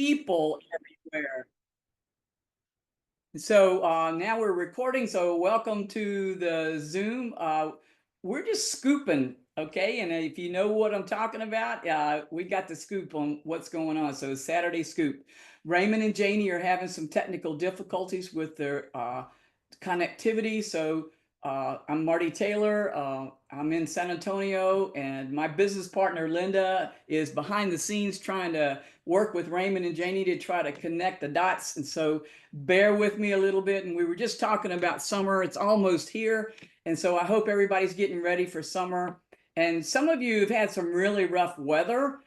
people everywhere. So now we're recording. So welcome to the Zoom. We're just scooping, okay? And if you know what I'm talking about, we got the scoop on what's going on. So Saturday Scoop. Raymond and Janie are having some technical difficulties with their connectivity. So I'm Marty Taylor. I'm in San Antonio, and my business partner Linda is behind the scenes trying to work with Raymond and Janie to try to connect the dots. And so bear with me a little bit. And we were just talking about summer. It's almost here. And so I hope everybody's getting ready for summer. And some of you have had some really rough weather,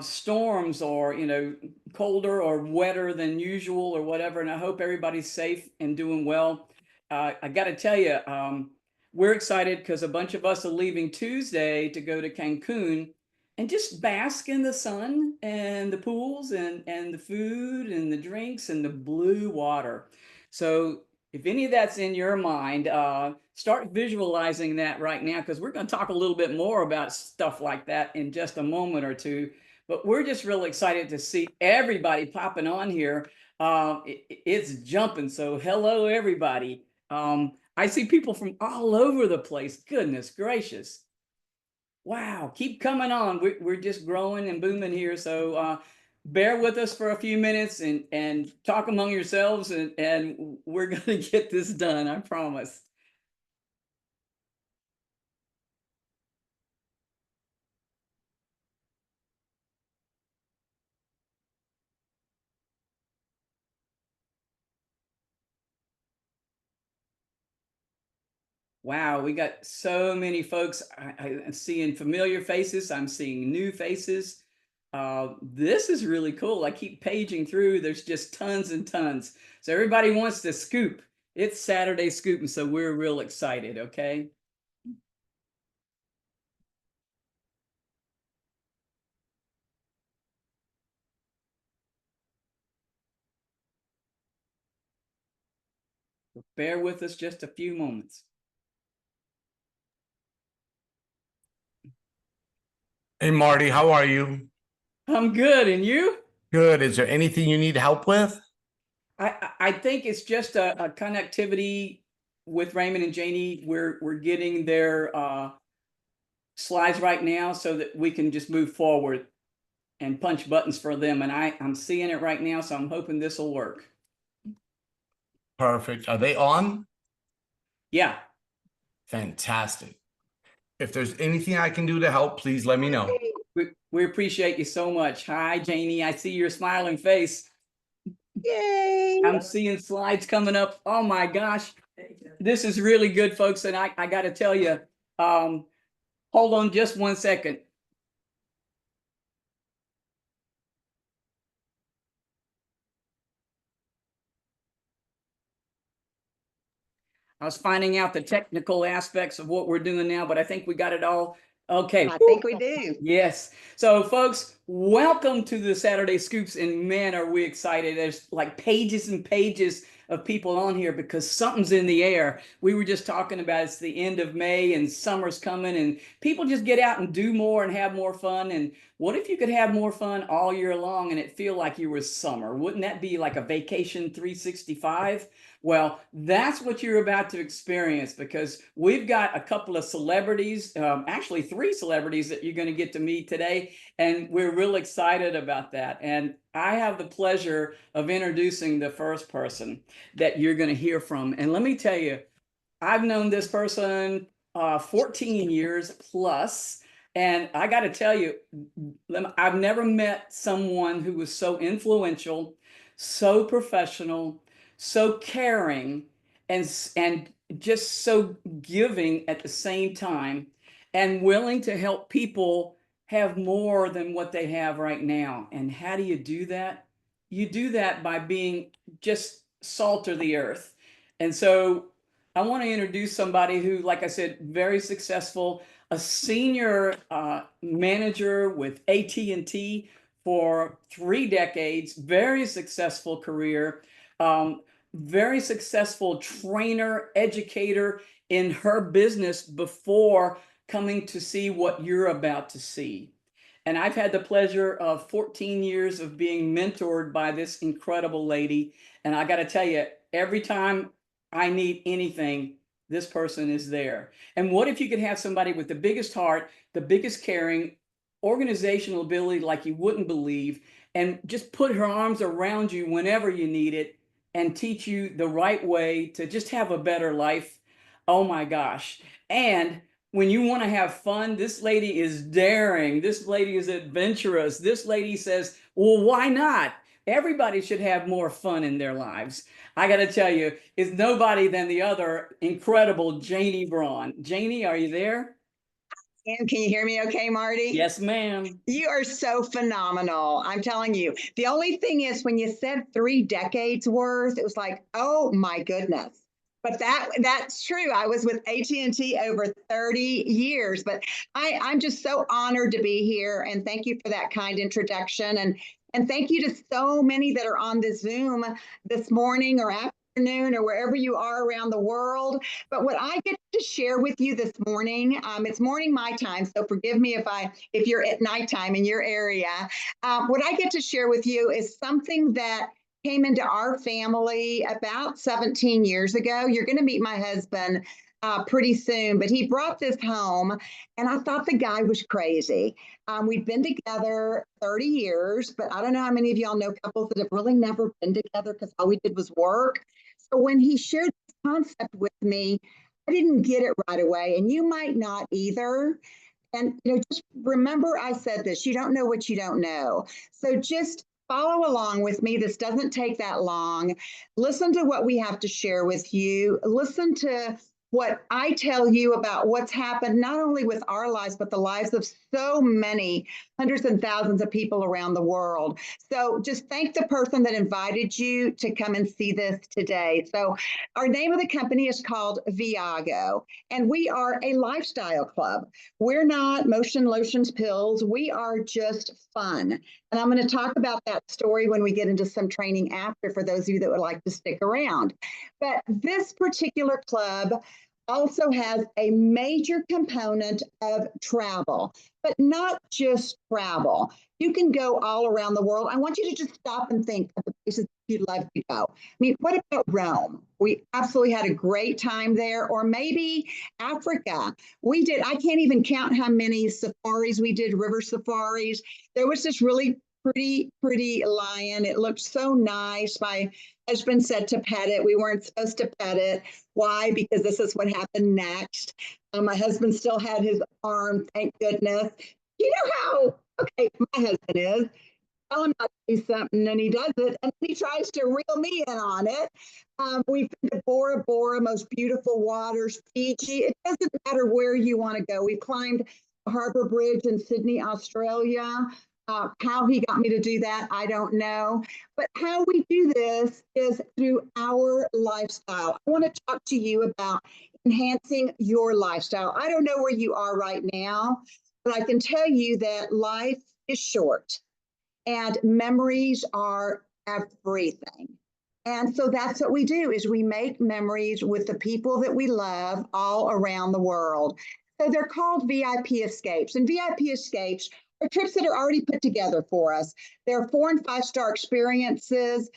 storms, or, colder or wetter than usual or whatever. And I hope everybody's safe and doing well. I got to tell you, we're excited because a bunch of us are leaving Tuesday to go to Cancun and just bask in the sun and the pools and the food and the drinks and the blue water. So if any of that's in your mind, start visualizing that right now, because we're going to talk a little bit more about stuff like that in just a moment or two. But we're just really excited to see everybody popping on here. It's jumping. So hello, everybody. I see people from all over the place. Goodness gracious. Wow, keep coming on. We're just growing and booming here. So bear with us for a few minutes and talk among yourselves, and we're going to get this done, I promise. Wow, we got so many folks. I'm seeing familiar faces. I'm seeing new faces. This is really cool. I keep paging through. There's just tons and tons. So everybody wants to scoop. It's Saturday Scoop, and so we're real excited, okay? Bear with us just a few moments. Hey Marty, how are you? I'm good, and you? Good. Is there anything you need help with? I think it's just a connectivity with Raymond and Janie. We're getting their slides right now so that we can just move forward and punch buttons for them. And I'm seeing it right now, so I'm hoping this will work. Perfect. Are they on? Yeah. Fantastic. If there's anything I can do to help, please let me know. We appreciate you so much. Hi, Janie. I see your smiling face. Yay! I'm seeing slides coming up. Oh my gosh. This is really good, folks. And I got to tell you, hold on just 1 second. I was finding out the technical aspects of what we're doing now, but I think we got it all. Okay. I think we do. Yes. So, folks, welcome to the Saturday Scoops. And man, are we excited. There's like pages and pages of people on here because something's in the air. We were just talking about it's the end of May and summer's coming, and people just get out and do more and have more fun. And what if you could have more fun all year long and it feel like you were summer? Wouldn't that be like a vacation 365? Well, that's what you're about to experience, because we've got a couple of celebrities, actually 3 celebrities that you're going to get to meet today. And we're real excited about that. And I have the pleasure of introducing the first person that you're going to hear from. And let me tell you, I've known this person 14 years plus. And I got to tell you, I've never met someone who was so influential, so professional, so caring, and just so giving at the same time, and willing to help people have more than what they have right now. And how do you do that? You do that by being just salt of the earth. And so I want to introduce somebody who, like I said, very successful, a senior manager with AT&T for 3 decades, very successful career, very successful trainer, educator in her business before coming to see what you're about to see. And I've had the pleasure of 14 years of being mentored by this incredible lady. And I got to tell you, every time I need anything, this person is there. And what if you could have somebody with the biggest heart, the biggest caring, organizational ability like you wouldn't believe, and just put her arms around you whenever you need it and teach you the right way to just have a better life. Oh my gosh. And when you want to have fun, this lady is daring. This lady is adventurous. This lady says, well, why not? Everybody should have more fun in their lives. I got to tell you, it's nobody than the other incredible Janie Braun. Janie, are you there? And can you hear me okay, Marty? Yes, ma'am. You are so phenomenal. I'm telling you. The only thing is when you said 3 decades worth, it was like, oh my goodness. But that's true. I was with AT&T over 30 years, but I'm just so honored to be here. And thank you for that kind introduction. And thank you to so many that are on the Zoom this morning or afternoon or wherever you are around the world. But what I get to share with you this morning, it's morning my time, so forgive me if you're at nighttime in your area. What I get to share with you is something that came into our family about 17 years ago. You're going to meet my husband pretty soon, but he brought this home, and I thought the guy was crazy. We've been together 30 years, but I don't know how many of y'all know couples that have really never been together because all we did was work. So when he shared this concept with me, I didn't get it right away, and you might not either. And just remember I said this, you don't know what you don't know. So just follow along with me. This doesn't take that long. Listen to what we have to share with you. Listen to what I tell you about what's happened, not only with our lives, but the lives of so many hundreds and thousands of people around the world. So just thank the person that invited you to come and see this today. So our name of the company is called Viago, and we are a lifestyle club. We're not motion lotions pills. We are just fun. And I'm going to talk about that story when we get into some training after for those of you that would like to stick around. But this particular club also has a major component of travel, but not just travel. You can go all around the world. I want you to just stop and think of the places you'd love to go. I mean, what about Rome? We absolutely had a great time there. Or maybe Africa. We did, I can't even count how many safaris we did, river safaris. There was this really pretty lion. It looked so nice. My husband said to pet it. We weren't supposed to pet it. Why? Because this is what happened next. My husband still had his arm, thank goodness. You know how, okay, my husband is. Tell him not to do something and he does it, and he tries to reel me in on it. We've been to Bora Bora, most beautiful waters, Fiji. It doesn't matter where you want to go. We've climbed Harbour Bridge in Sydney, Australia. How he got me to do that, I don't know. But how we do this is through our lifestyle. I want to talk to you about enhancing your lifestyle. I don't know where you are right now, but I can tell you that life is short and memories are everything. And so that's what we do, is we make memories with the people that we love all around the world. So they're called VIP escapes, and VIP escapes are trips that are already put together for us. They're 4- and 5-star experiences.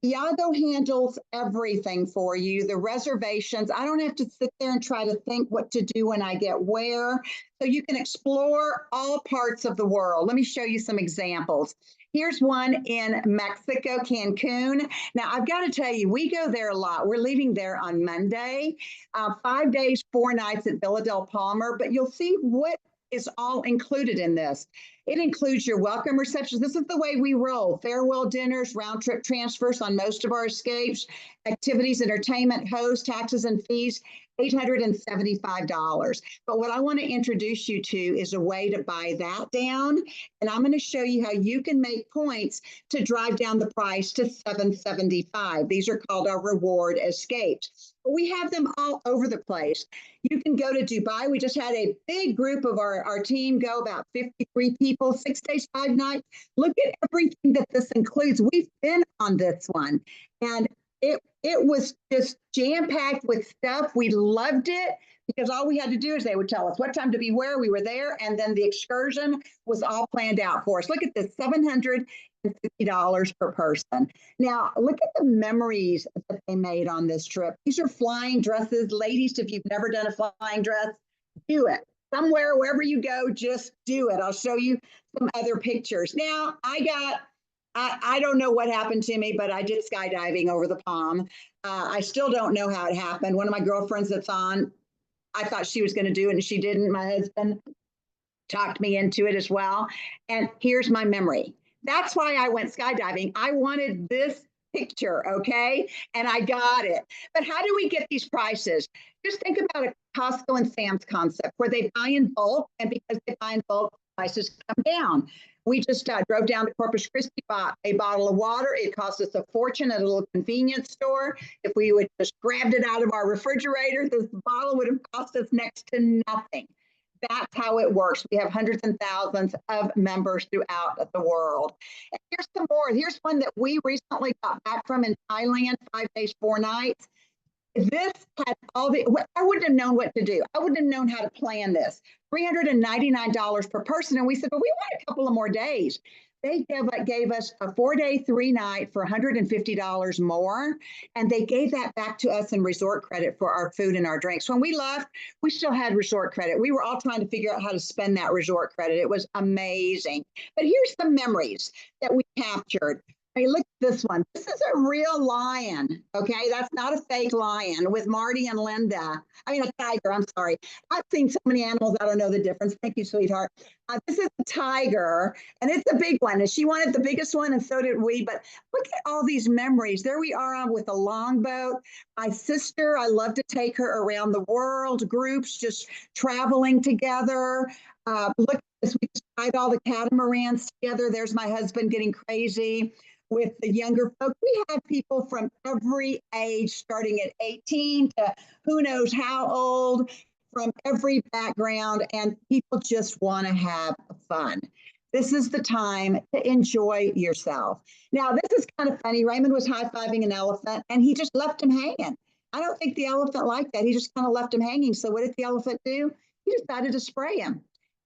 Viago handles everything for you, the reservations. I don't have to sit there and try to think what to do when I get where. So you can explore all parts of the world. Let me show you some examples. Here's one in Mexico, Cancun. Now, I've got to tell you, we go there a lot. We're leaving there on Monday, 5 days, 4 nights at Villa del Palma, but you'll see what is all included in this. It includes your welcome receptions. This is the way we roll. Farewell dinners, round trip transfers on most of our escapes, activities, entertainment, host, taxes and fees, $875. But what I want to introduce you to is a way to buy that down. And I'm going to show you how you can make points to drive down the price to $775. These are called our reward escapes. But we have them all over the place. You can go to Dubai. We just had a big group of our team go, about 53 people, 6 days, 5 nights. Look at everything that this includes. We've been on this one. And It was just jam-packed with stuff. We loved it because all we had to do is they would tell us what time to be where. We were there, and then the excursion was all planned out for us. Look at this, $750 per person. Now, look at the memories that they made on this trip. These are flying dresses. Ladies, if you've never done a flying dress, do it. Somewhere, wherever you go, just do it. I'll show you some other pictures. Now, I don't know what happened to me, but I did skydiving over the Palm. I still don't know how it happened. One of my girlfriends that's on, I thought she was going to do it and she didn't. My husband talked me into it as well. And here's my memory. That's why I went skydiving. I wanted this picture, okay? And I got it. But how do we get these prices? Just think about a Costco and Sam's concept where they buy in bulk, and because they buy in bulk, prices come down. We just drove down to Corpus Christi, bought a bottle of water. It cost us a fortune at a little convenience store. If we would just grabbed it out of our refrigerator, this bottle would have cost us next to nothing. That's how it works. We have hundreds and thousands of members throughout the world. And here's some more. Here's one that we recently got back from in Thailand, 5 days, 4 nights. This had all the, I wouldn't have known what to do. I wouldn't have known how to plan this. $399 per person. And we said, but we want a couple of more days. They gave us a 4-day, 3-night for $150 more. And they gave that back to us in resort credit for our food and our drinks. When we left, we still had resort credit. We were all trying to figure out how to spend that resort credit. It was amazing. But here's some memories that we captured. Hey, look at this one. This is a real lion, okay? That's not a fake lion with Marty and Linda. I mean, a tiger, I'm sorry. I've seen so many animals, I don't know the difference. Thank you, sweetheart. This is a tiger, and it's a big one. And she wanted the biggest one, and so did we. But look at all these memories. There we are on with a longboat. My sister, I love to take her around the world, groups just traveling together. Look at this. We just tied all the catamarans together. There's my husband getting crazy with the younger folks. We have people from every age, starting at 18 to who knows how old, from every background, and people just want to have fun. This is the time to enjoy yourself. Now, this is kind of funny. Raymond was high-fiving an elephant, and he just left him hanging. I don't think the elephant liked that. He just kind of left him hanging. So what did the elephant do? He decided to spray him.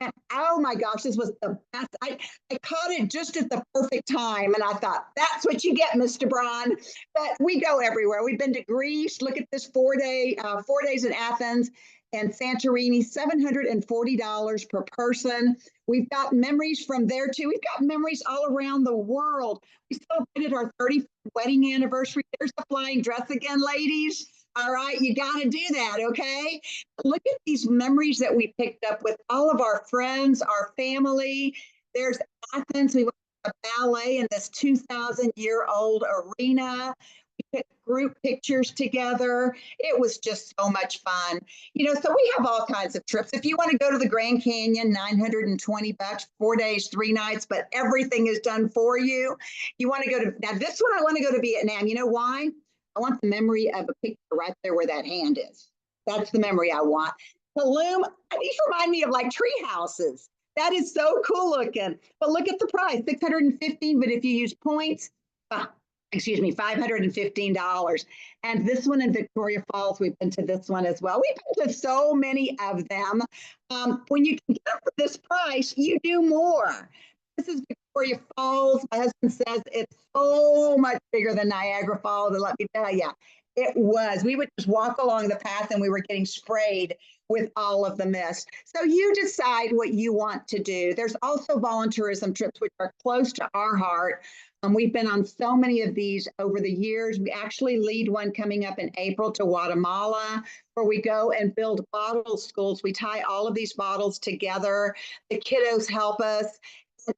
And oh my gosh, this was the best. I caught it just at the perfect time. And I thought, that's what you get, Mr. Braun. But we go everywhere. We've been to Greece. Look at this 4 days in Athens and Santorini, $740 per person. We've got memories from there too. We've got memories all around the world. We celebrated our 30th wedding anniversary. There's the flying dress again, ladies. All right, you got to do that, okay? Look at these memories that we picked up with all of our friends, our family. There's Athens. We went to a ballet in this 2,000-year-old arena. We took group pictures together. It was just so much fun. You know, so we have all kinds of trips. If you want to go to the Grand Canyon, $920, 4 days, 3 nights, but everything is done for you. You want to go to, now this one, I want to go to Vietnam. You know why? I want the memory of a picture right there where that hand is. That's the memory I want. Tulum, these remind me of like tree houses. That is so cool looking. But look at the price, $615. But if you use points, $515. And this one in Victoria Falls, we've been to this one as well. We've been to so many of them. When you can get it for this price, you do more. This is Victoria Falls. My husband says it's so much bigger than Niagara Falls. And let me tell you, it was. We would just walk along the path and we were getting sprayed with all of the mist. So you decide what you want to do. There's also volunteerism trips, which are close to our heart. We've been on so many of these over the years. We actually lead one coming up in April to Guatemala, where we go and build bottle schools. We tie all of these bottles together. The kiddos help us.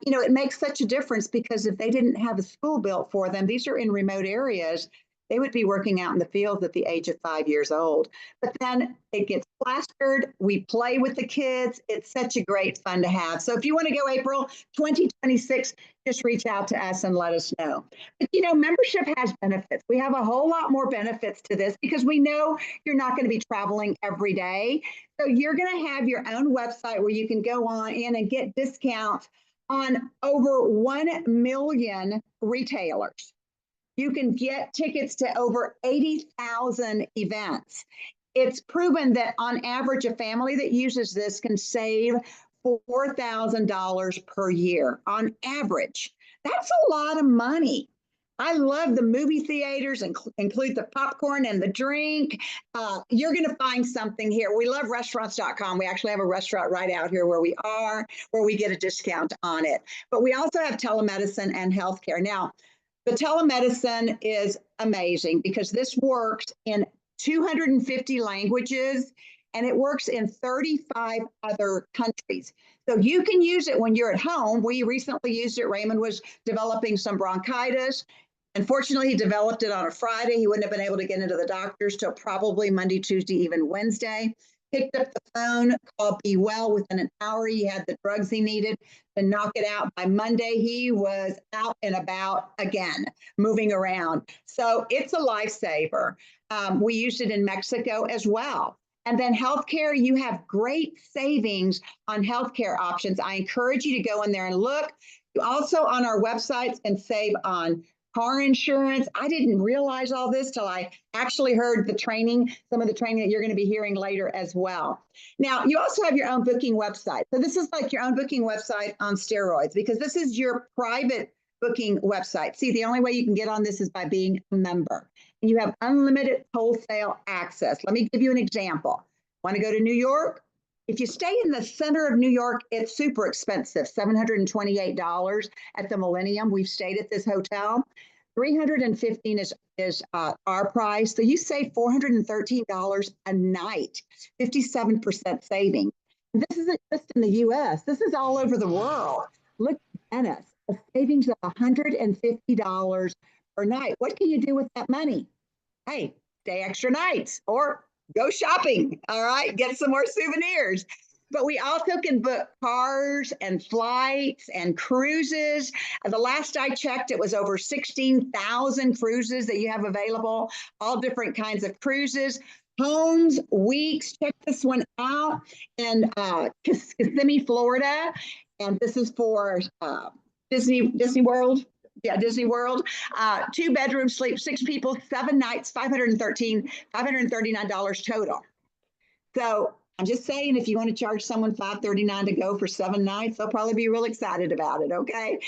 You know, it makes such a difference because if they didn't have a school built for them, these are in remote areas, they would be working out in the fields at the age of 5 years old. But then it gets plastered. We play with the kids. It's such a great fun to have. So if you want to go April 2026, just reach out to us and let us know. But, you know, membership has benefits. We have a whole lot more benefits to this because we know you're not going to be traveling every day. So you're going to have your own website where you can go on in and get discounts on over 1 million retailers. You can get tickets to over 80,000 events. It's proven that on average, a family that uses this can save $4,000 per year on average. That's a lot of money. I love the movie theaters, include the popcorn and the drink. You're going to find something here. We love restaurants.com. We actually have a restaurant right out here where we are, where we get a discount on it. But we also have telemedicine and healthcare. Now, the telemedicine is amazing because this works in 250 languages and it works in 35 other countries. So you can use it when you're at home. We recently used it. Raymond was developing some bronchitis. Unfortunately, he developed it on a Friday. He wouldn't have been able to get into the doctors till probably Monday, Tuesday, even Wednesday. Picked up the phone, called Be Well. Within an hour, he had the drugs he needed to knock it out. By Monday, he was out and about again, moving around. So it's a lifesaver. We used it in Mexico as well. And then healthcare, you have great savings on healthcare options. I encourage you to go in there and look. You also on our websites can save on car insurance. I didn't realize all this till I actually heard the training, some of the training that you're going to be hearing later as well. Now, you also have your own booking website. So this is like your own booking website on steroids because this is your private booking website. See, the only way you can get on this is by being a member. And you have unlimited wholesale access. Let me give you an example. Want to go to New York? If you stay in the center of New York, it's super expensive, $728 at the Millennium. We've stayed at this hotel. $315 is our price. So you save $413 a night, 57% saving. And this isn't just in the US, this is all over the world. Look at Venice, a savings of $150 per night. What can you do with that money? Hey, stay extra nights or go shopping, all right? Get some more souvenirs. But we also can book cars and flights and cruises. The last I checked, it was over 16,000 cruises that you have available, all different kinds of cruises. Homes, weeks, check this one out in Kissimmee, Florida. And this is for Disney World. Yeah, Disney World. 2-bedroom sleep, 6 people, 7 nights, $539 total. So I'm just saying, if you want to charge someone $539 to go for 7 nights, they'll probably be real excited about it. Okay.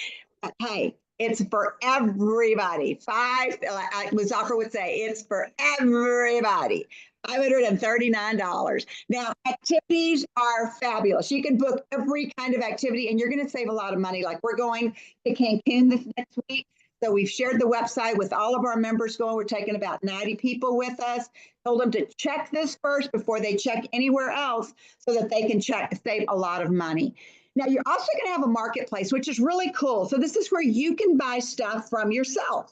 But hey, it's for everybody. Muzaffar would say, it's for everybody. $539. Now, activities are fabulous. You can book every kind of activity and you're going to save a lot of money. Like we're going to Cancun this next week. So we've shared the website with all of our members going. We're taking about 90 people with us. Told them to check this first before they check anywhere else so that they can save a lot of money. Now, you're also going to have a marketplace, which is really cool. So this is where you can buy stuff from yourself.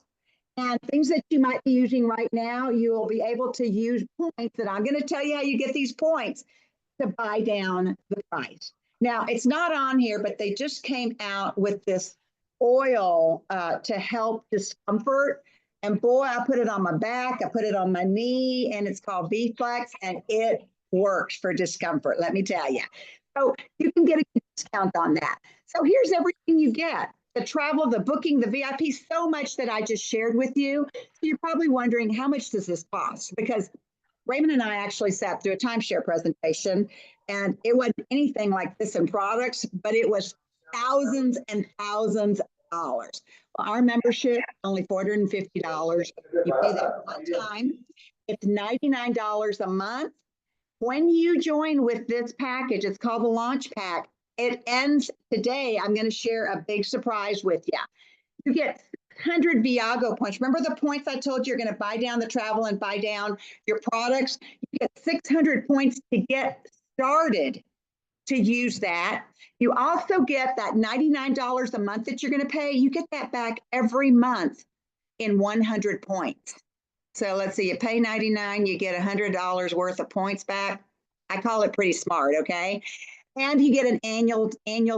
And things that you might be using right now, you will be able to use points that I'm going to tell you how you get these points to buy down the price. Now, it's not on here, but they just came out with this oil to help discomfort. And boy, I put it on my back, I put it on my knee, and it's called V-Flex, and it works for discomfort, let me tell you. So you can get a discount on that. So here's everything you get. The travel, the booking, the VIP, so much that I just shared with you. So you're probably wondering, how much does this cost? Because Raymond and I actually sat through a timeshare presentation, and it wasn't anything like this in products, but it was thousands and thousands of dollars. Well, our membership, only $450. You pay that one time. It's $99 a month. When you join with this package, it's called the Launch Pack. It ends today. I'm going to share a big surprise with you. You get 100 Viago points. Remember the points I told you you're going to buy down the travel and buy down your products? You get 600 points to get started to use that. You also get that $99 a month that you're going to pay. You get that back every month in 100 points. So let's see, you pay $99, you get $100 worth of points back. I call it pretty smart, okay? And you get an annual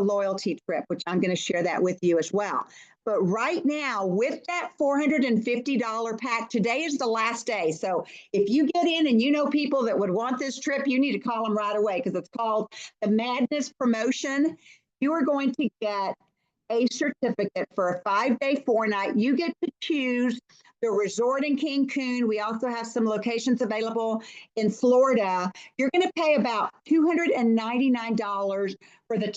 loyalty trip, which I'm going to share that with you as well. But right now, with that $450 pack, today is the last day. So if you get in and you know people that would want this trip, you need to call them right away because it's called the Madness Promotion. You are going to get a certificate for a 5-day, 4-night. You get to choose the resort in Cancun. We also have some locations available in Florida. You're going to pay about $299 for the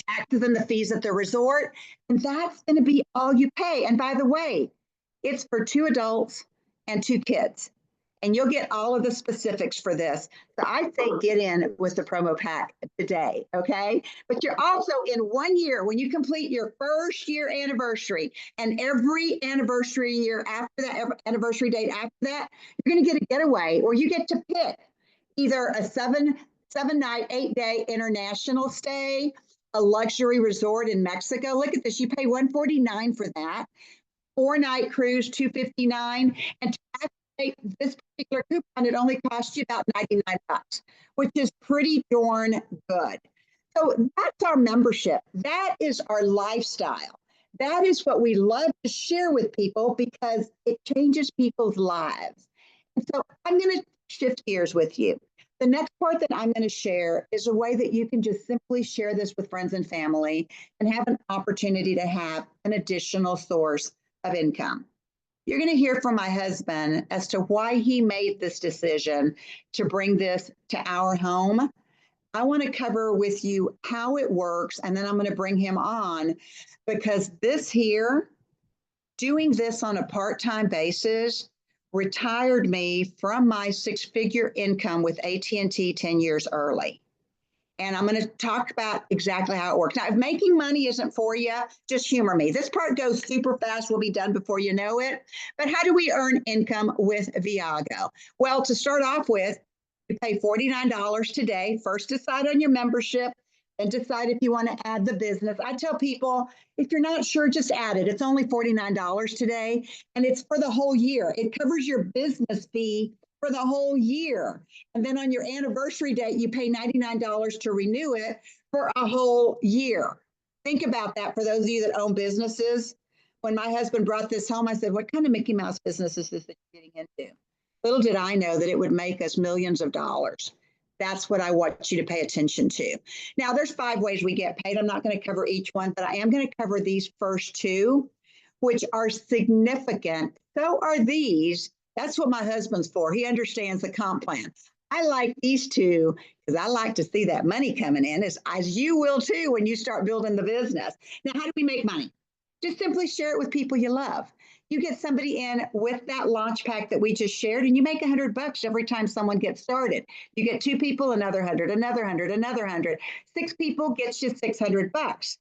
taxes and the fees at the resort. And that's going to be all you pay. And by the way, it's for 2 adults and 2 kids. And you'll get all of the specifics for this. So I say get in with the promo pack today, okay? But you're also in 1 year, when you complete your first year anniversary, and every anniversary year after that, every anniversary date after that, you're gonna get a getaway, or you get to pick either a seven night, 8-day international stay, a luxury resort in Mexico. Look at this, you pay $149 for that. 4-night cruise, $259, and to activate this particular coupon, it only costs you about $99, which is pretty darn good. So that's our membership. That is our lifestyle. That is what we love to share with people because it changes people's lives. And so I'm going to shift gears with you. The next part that I'm going to share is a way that you can just simply share this with friends and family and have an opportunity to have an additional source of income. You're going to hear from my husband as to why he made this decision to bring this to our home. I want to cover with you how it works, and then I'm going to bring him on because this here, doing this on a part-time basis, retired me from my 6-figure income with AT&T 10 years early. And I'm going to talk about exactly how it works. Now, if making money isn't for you, just humor me. This part goes super fast. We'll be done before you know it. But how do we earn income with Viago? Well, to start off with, you pay $49 today. First, decide on your membership and decide if you want to add the business. I tell people, if you're not sure, just add it. It's only $49 today, and it's for the whole year. It covers your business fee for the whole year. And then on your anniversary date, you pay $99 to renew it for a whole year. Think about that for those of you that own businesses. When my husband brought this home, I said, what kind of Mickey Mouse business is this that you're getting into? Little did I know that it would make us millions of dollars. That's what I want you to pay attention to. Now, there's 5 ways we get paid. I'm not going to cover each one, but I am going to cover these first 2, which are significant. So are these. That's what my husband's for. He understands the comp plan. I like these 2 because I like to see that money coming in, as you will too when you start building the business. Now, how do we make money? Just simply share it with people you love. You get somebody in with that launch pack that we just shared, and you make $100 every time someone gets started. You get 2 people, another 100, another 100, another 100. 6 people gets you $600.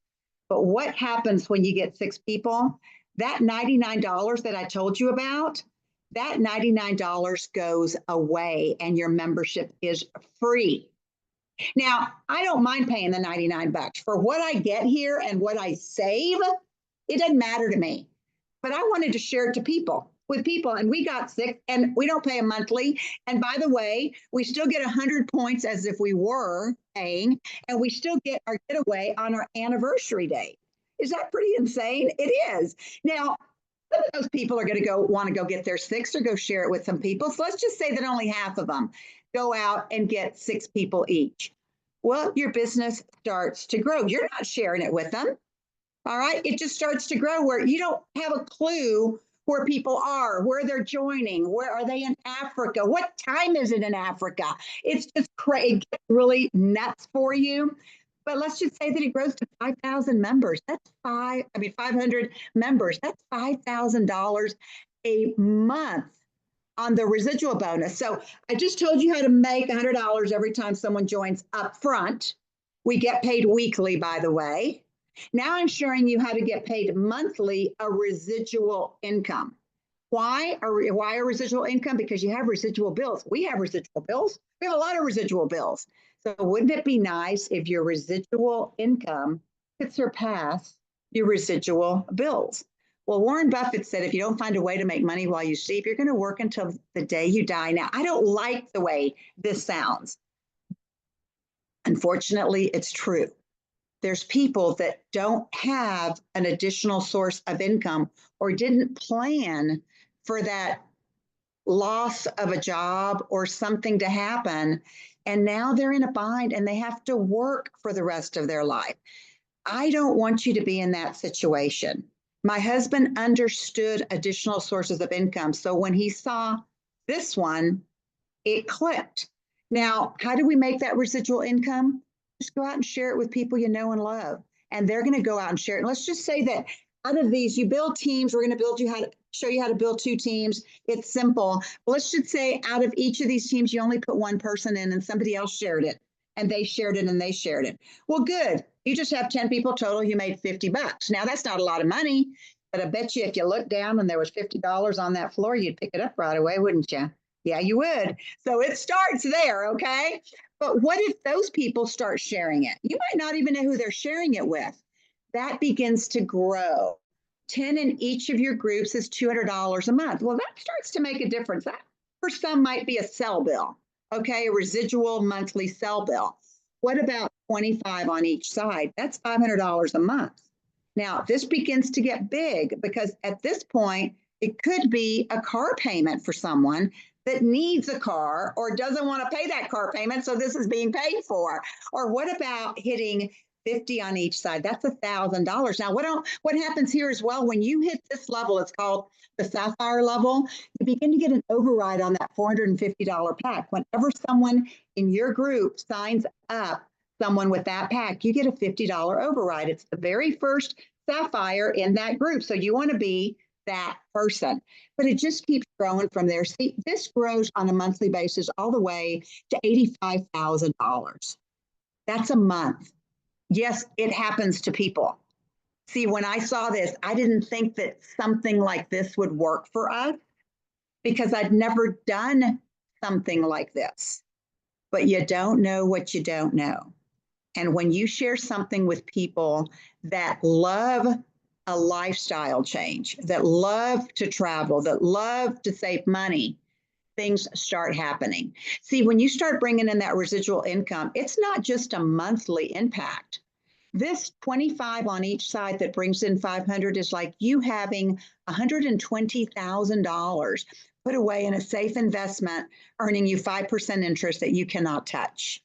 But what happens when you get 6 people? That $99 that I told you about, that $99 goes away and your membership is free. Now, I don't mind paying the $99 for what I get here and what I save. It doesn't matter to me, but I wanted to share it with people, and we got 6, and we don't pay a monthly. And by the way, we still get 100 points as if we were paying, and we still get our getaway on our anniversary date. Is that pretty insane? It is. Now, some of those people are going to want to go get their 6 or go share it with some people. So let's just say that only half of them go out and get 6 people each. Well, your business starts to grow. You're not sharing it with them. All right. It just starts to grow where you don't have a clue where people are, where they're joining, where are they in Africa? What time is it in Africa? It's just crazy. It gets really nuts for you. But let's just say that it grows to 5,000 members. That's 500 members. That's $5,000 a month on the residual bonus. So I just told you how to make $100 every time someone joins up front. We get paid weekly, by the way. Now I'm showing you how to get paid monthly, a residual income. Why a residual income? Because you have residual bills. We have residual bills. We have a lot of residual bills. So wouldn't it be nice if your residual income could surpass your residual bills? Well, Warren Buffett said, if you don't find a way to make money while you sleep, you're going to work until the day you die. Now, I don't like the way this sounds. Unfortunately, it's true. There's people that don't have an additional source of income or didn't plan for that loss of a job or something to happen. And now they're in a bind and they have to work for the rest of their life. I don't want you to be in that situation. My husband understood additional sources of income. So when he saw this one, it clicked. Now, how do we make that residual income? Just go out and share it with people you know and love. And they're going to go out and share it. And let's just say that out of these, you build teams. We're going to show you how to build 2 teams. It's simple. But let's just say out of each of these teams, you only put 1 person in and somebody else shared it. And they shared it and they shared it. Well, good. You just have 10 people total. You made $50. Now, that's not a lot of money. But I bet you if you looked down and there was $50 on that floor, you'd pick it up right away, wouldn't you? Yeah, you would. So it starts there, okay? But what if those people start sharing it? You might not even know who they're sharing it with. That begins to grow. 10 in each of your groups is $200 a month. Well, that starts to make a difference. That for some might be a cell bill, okay? A residual monthly cell bill. What about 25 on each side? That's $500 a month. Now, this begins to get big because at this point, it could be a car payment for someone that needs a car or doesn't want to pay that car payment, so this is being paid for. Or what about hitting 50 on each side? That's $1,000. Now, what happens here as well, when you hit this level, it's called the Sapphire level, you begin to get an override on that $450 pack. Whenever someone in your group signs up someone with that pack, you get a $50 override. It's the very first Sapphire in that group. So you want to be that person, but it just keeps growing from there. See, this grows on a monthly basis all the way to $85,000. That's a month. Yes, it happens to people. See, when I saw this, I didn't think that something like this would work for us because I'd never done something like this. But you don't know what you don't know. And when you share something with people that love a lifestyle change, that love to travel, that love to save money, things start happening. See, when you start bringing in that residual income, it's not just a monthly impact. This 25 on each side that brings in 500 is like you having $120,000 put away in a safe investment, earning you 5% interest that you cannot touch.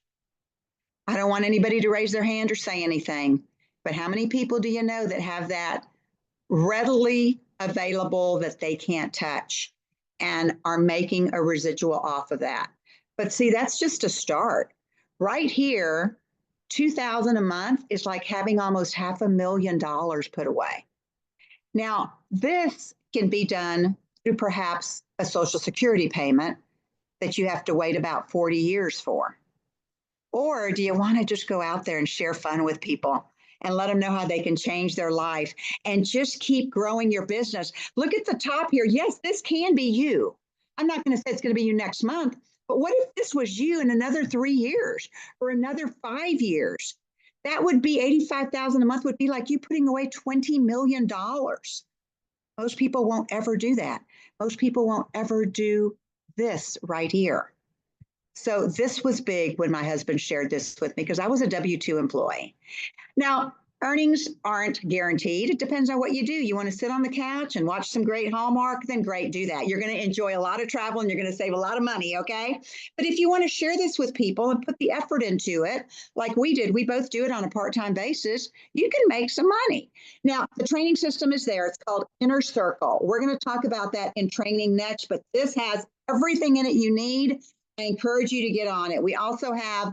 I don't want anybody to raise their hand or say anything, but how many people do you know that have that readily available that they can't touch and are making a residual off of that? But see, that's just a start. Right here, $2,000 a month is like having almost $500,000 put away. Now, this can be done through perhaps a Social Security payment that you have to wait about 40 years for. Or do you want to just go out there and share fun with people and let them know how they can change their life and just keep growing your business? Look at the top here. Yes, this can be you. I'm not going to say it's going to be you next month, but what if this was you in another 3 years or another 5 years? That would be $85,000 a month, would be like you putting away $20 million. Most people won't ever do that. Most people won't ever do this right here. So this was big when my husband shared this with me because I was a W-2 employee. Now, earnings aren't guaranteed. It depends on what you do. You want to sit on the couch and watch some great Hallmark, then great, do that. You're going to enjoy a lot of travel and you're going to save a lot of money, okay? But if you want to share this with people and put the effort into it, like we did, we both do it on a part-time basis, you can make some money. Now, the training system is there. It's called Inner Circle. We're going to talk about that in training next, but this has everything in it you need. I encourage you to get on it. We also have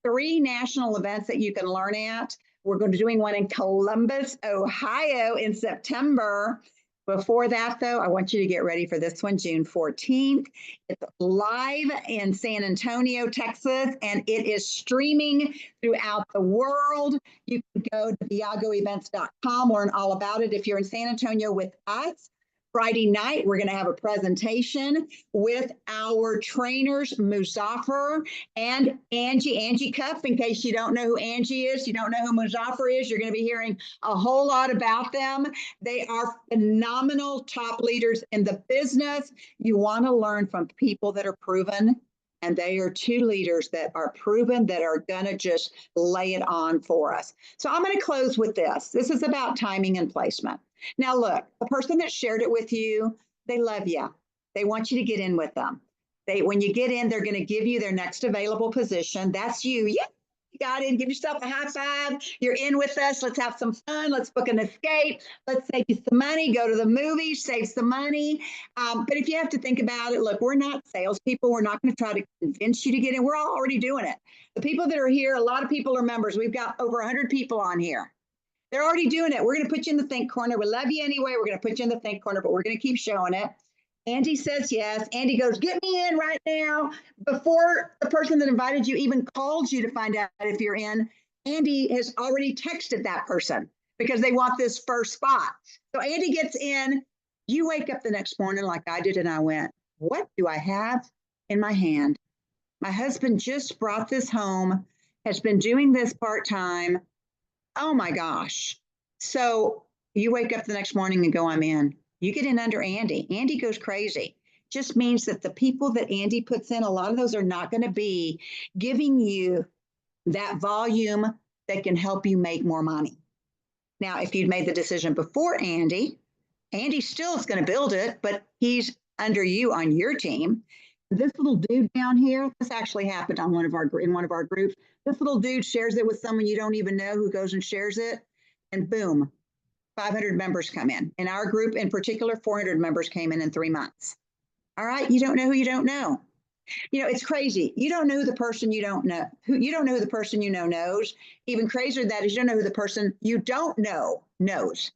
3 national events that you can learn at. We're going to be doing one in Columbus, Ohio in September. Before that, though, I want you to get ready for this one, June 14th. It's live in San Antonio, Texas, and it is streaming throughout the world. You can go to viagoevents.com, learn all about it. If you're in San Antonio with us, Friday night, we're going to have a presentation with our trainers, Muzaffar and Angie Cuff. In case you don't know who Angie is, you don't know who Muzaffar is, you're going to be hearing a whole lot about them. They are phenomenal top leaders in the business. You want to learn from people that are proven, and they are 2 leaders that are proven that are going to just lay it on for us. So I'm going to close with this. This is about timing and placement. Now, look, the person that shared it with you, they love you. They want you to get in with them. When you get in, they're going to give you their next available position. That's you. Yeah, got in, give yourself a high five. You're in with us. Let's have some fun. Let's book an escape. Let's save you some money. Go to the movies, save some money. But if you have to think about it, look, we're not salespeople. We're not going to try to convince you to get in. We're already doing it. The people that are here, a lot of people are members. We've got over 100 people on here. They're already doing it. We're going to put you in the think corner. We love you anyway. We're going to put you in the think corner, but we're going to keep showing it. Andy says yes. Andy goes, get me in right now. Before the person that invited you even called you to find out if you're in, Andy has already texted that person because they want this first spot. So Andy gets in. You wake up the next morning like I did, and I went, what do I have in my hand? My husband just brought this home, has been doing this part-time. Oh my gosh. So you wake up the next morning and go, I'm in. You get in under Andy. Andy goes crazy. Just means that the people that Andy puts in, a lot of those are not going to be giving you that volume that can help you make more money. Now, if you'd made the decision before Andy, Andy still is going to build it, but he's under you on your team. This little dude down here, this actually happened on one of our groups. This little dude shares it with someone you don't even know who goes and shares it, and boom, 500 members come in. In our group in particular, 400 members came in 3 months. All right, you don't know who you don't know. You know, it's crazy. You don't know who the person you don't know. You don't know who the person you know knows. Even crazier than that is you don't know who the person you don't know knows.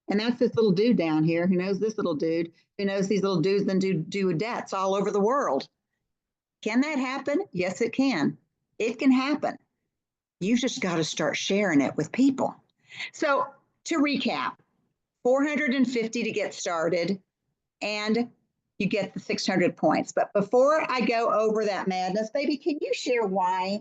And that's this little dude down here who knows this little dude, who knows these little dudes then do debts all over the world. Can that happen? Yes, it can. It can happen. You just got to start sharing it with people. So to recap, 450 to get started, and you get the 600 points. But before I go over that madness, baby, can you share why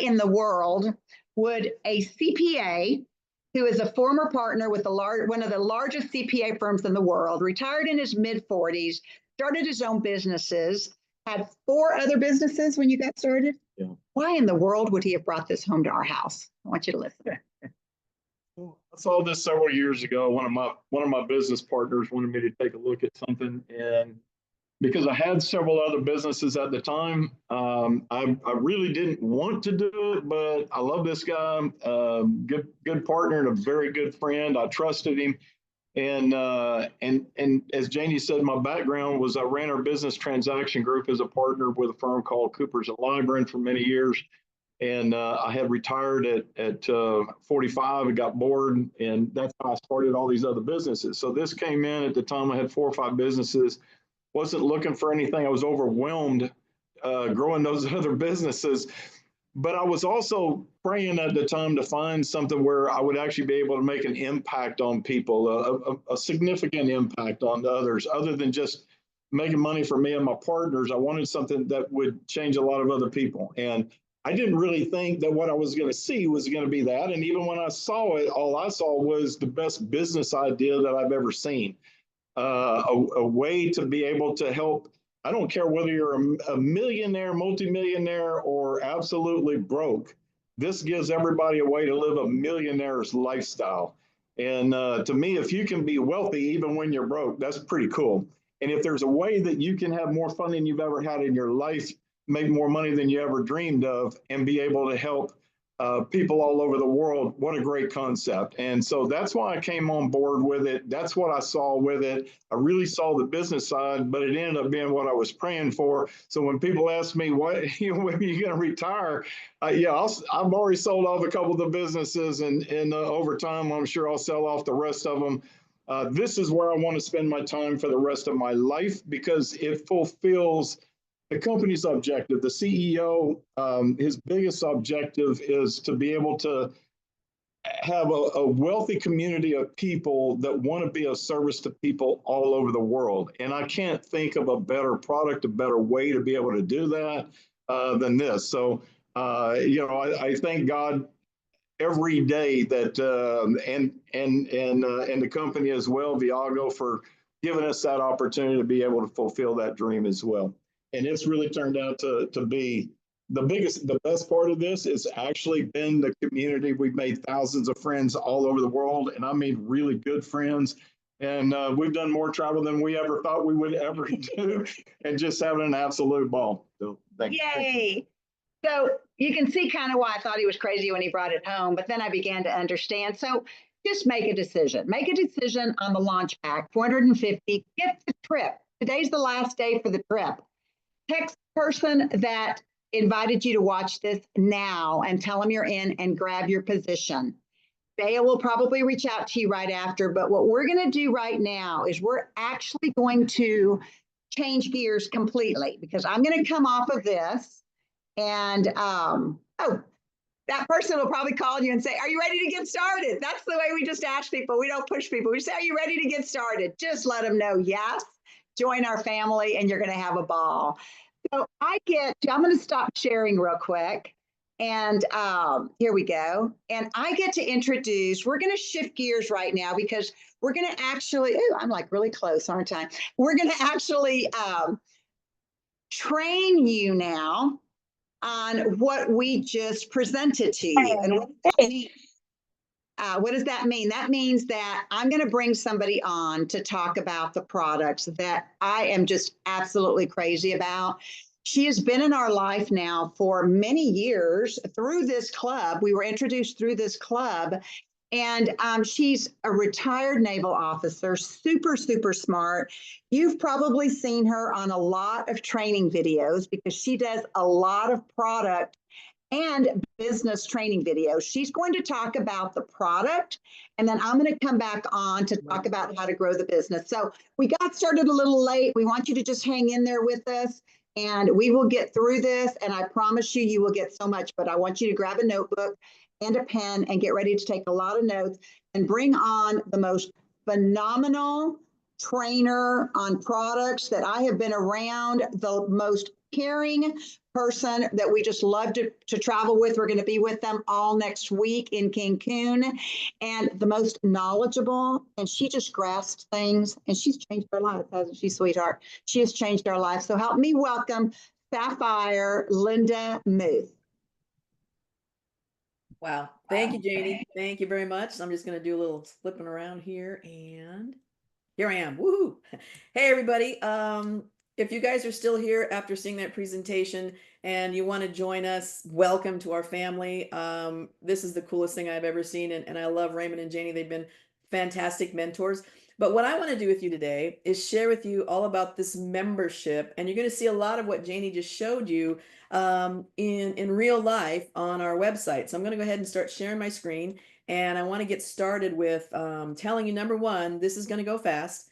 in the world would a CPA who is a former partner with one of the largest CPA firms in the world, retired in his mid-40s, started his own businesses, had 4 other businesses when you got started? Yeah. Why in the world would he have brought this home to our house? I want you to listen. Well, I saw this several years ago. One of my business partners wanted me to take a look at something, and because I had several other businesses at the time, I really didn't want to do it, but I love this guy, good partner and a very good friend. I trusted him, and as Janie said, my background was I ran our business transaction group as a partner with a firm called Coopers & Lybrand for many years. And I had retired at 45 and got bored, and that's how I started all these other businesses. So this came in at the time I had 4 or 5 businesses, wasn't looking for anything. I was overwhelmed growing those other businesses, but I was also praying at the time to find something where I would actually be able to make an impact on people, a significant impact on others, other than just making money for me and my partners. I wanted something that would change a lot of other people. And I didn't really think that what I was going to see was going to be that. And even when I saw it, all I saw was the best business idea that I've ever seen. A way to be able to help. I don't care whether you're a millionaire, multimillionaire, or absolutely broke. This gives everybody a way to live a millionaire's lifestyle. And to me, if you can be wealthy even when you're broke, that's pretty cool. And if there's a way that you can have more fun than you've ever had in your life, make more money than you ever dreamed of, and be able to help people all over the world, what a great concept. And so that's why I came on board with it. That's what I saw with it. I really saw the business side, but it ended up being what I was praying for. So when people ask me, when are you going to retire? I've already sold off a couple of the businesses, and over time, I'm sure I'll sell off the rest of them. This is where I want to spend my time for the rest of my life, because it fulfills the company's objective. The CEO, his biggest objective is to be able to have a wealthy community of people that want to be of service to people all over the world. And I can't think of a better product, a better way to be able to do that than this. So, I thank God every day that and the company as well, Viago, for giving us that opportunity to be able to fulfill that dream as well. And it's really turned out to be the best part of this is actually been the community. We've made thousands of friends all over the world, and I mean really good friends. And we've done more travel than we ever thought we would ever do, and just having an absolute ball. So thank you. Yay. So you can see kind of why I thought he was crazy when he brought it home, but then I began to understand. So just make a decision. Make a decision on the launch pack, 450. Get the trip. Today's the last day for the trip. Text the person that invited you to watch this now and tell them you're in and grab your position. Bea will probably reach out to you right after, but what we're going to do right now is we're actually going to change gears completely because I'm going to come off of this and that person will probably call you and say, are you ready to get started? That's the way we just ask people. We don't push people. We say, are you ready to get started? Just let them know, yes, join our family and you're going to have a ball. So I'm going to stop sharing real quick. And here we go. And I get to introduce, we're going to shift gears right now because we're going to actually, I'm like really close, aren't I? We're going to actually train you now on what we just presented to you. And what does that mean? What does that mean? That means that I'm going to bring somebody on to talk about the products that I am just absolutely crazy about. She has been in our life now for many years through this club. We were introduced through this club. And she's a retired naval officer, super, super smart. You've probably seen her on a lot of training videos because she does a lot of product and business training videos. She's going to talk about the product, and then I'm going to come back on to talk about how to grow the business. So we got started a little late. We want you to just hang in there with us, and we will get through this, and I promise you, you will get so much, but I want you to grab a notebook and a pen and get ready to take a lot of notes and bring on the most phenomenal trainer on products that I have been around, the most caring person that we just love to travel with. We're going to be with them all next week in Cancun, and the most knowledgeable, and she just grasps things, and she's changed our life, hasn't she, sweetheart? She has changed our life. So help me welcome Sapphire Linda Muth. Wow. Thank you, Janie. Thank you very much. I'm just going to do a little flipping around here, and here I am. Woohoo. Hey, everybody. If you guys are still here after seeing that presentation and you want to join us, welcome to our family. This is the coolest thing I've ever seen. And I love Raymond and Janie. They've been fantastic mentors. But what I want to do with you today is share with you all about this membership. And you're going to see a lot of what Janie just showed you in real life on our website. So I'm going to go ahead and start sharing my screen. And I want to get started with telling you, number one, this is going to go fast.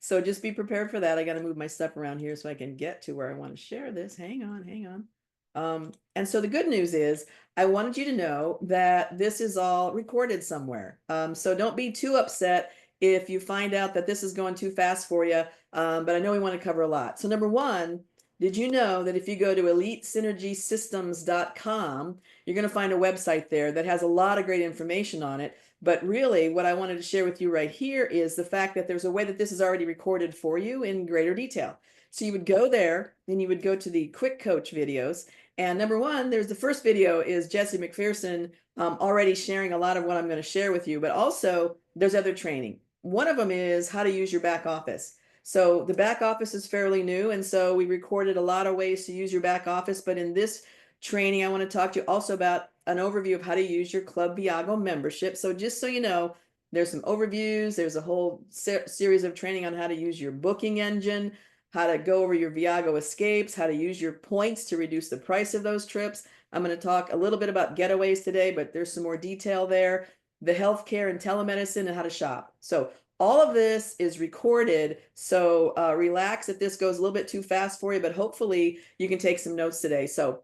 So just be prepared for that. I got to move my stuff around here so I can get to where I want to share this. Hang on. And so the good news is I wanted you to know that this is all recorded somewhere. So don't be too upset if you find out that this is going too fast for you. But I know we want to cover a lot. So number one, did you know that if you go to elitesynergysystems.com, you're going to find a website there that has a lot of great information on it. But really, what I wanted to share with you right here is the fact that there's a way that this is already recorded for you in greater detail. So you would go there and you would go to the Quick Coach videos. And number one, there's the first video is Jesse McPherson already sharing a lot of what I'm going to share with you. But also, there's other training. One of them is how to use your back office. So the back office is fairly new. And so we recorded a lot of ways to use your back office. But in this training, I want to talk to you also about an overview of how to use your Club Viago membership. So just so you know, there's some overviews. There's a whole series of training on how to use your booking engine, how to go over your Viago escapes, how to use your points to reduce the price of those trips. I'm going to talk a little bit about getaways today, but there's some more detail there. The healthcare and telemedicine and how to shop. So all of this is recorded, so relax if this goes a little bit too fast for you, but hopefully you can take some notes today. So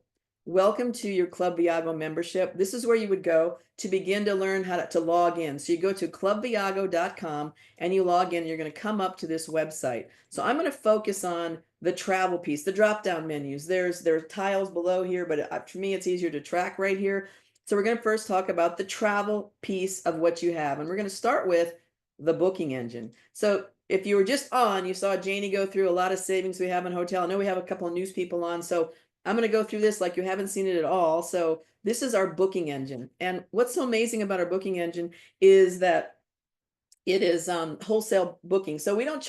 welcome to your Club Viago membership. This is where you would go to begin to learn how to log in. So you go to clubviago.com and you log in, and you're going to come up to this website. So I'm going to focus on the travel piece, the drop-down menus. There's tiles below here, but for me, it's easier to track right here. So we're going to first talk about the travel piece of what you have. And we're going to start with the booking engine. So if you were just on, you saw Janie go through a lot of savings we have in hotel. I know we have a couple of news people on, so I'm going to go through this like you haven't seen it at all. So this is our booking engine. And what's so amazing about our booking engine is that it is wholesale booking. So we don't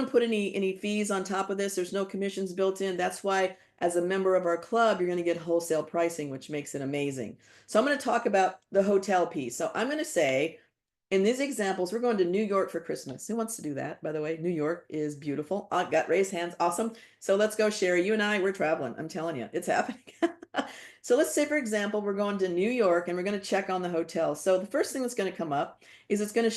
put any fees on top of this. There's no commissions built in. That's why as a member of our club, you're going to get wholesale pricing, which makes it amazing. So I'm going to talk about the hotel piece. So I'm going to say, in these examples, we're going to New York for Christmas. Who wants to do that? By the way, New York is beautiful. I got raised hands. Awesome. So let's go, Sherry. You and I, we're traveling. I'm telling you, it's happening. So let's say, for example, we're going to New York and we're going to check on the hotel. So the first thing that's going to come up is it's going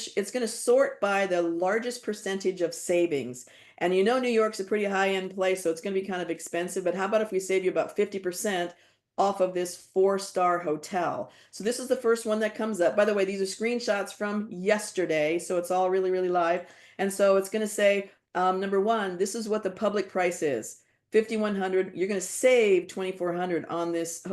to sort by the largest percentage of savings. And you know, New York's a pretty high-end place, so it's going to be kind of expensive. But how about if we save you about 50% off of this 4-star hotel? So this is the first one that comes up. By the way, these are screenshots from yesterday, so it's all really, really live. And so it's going to say, number one, this is what the public price is. $5,100. You're going to save $2,400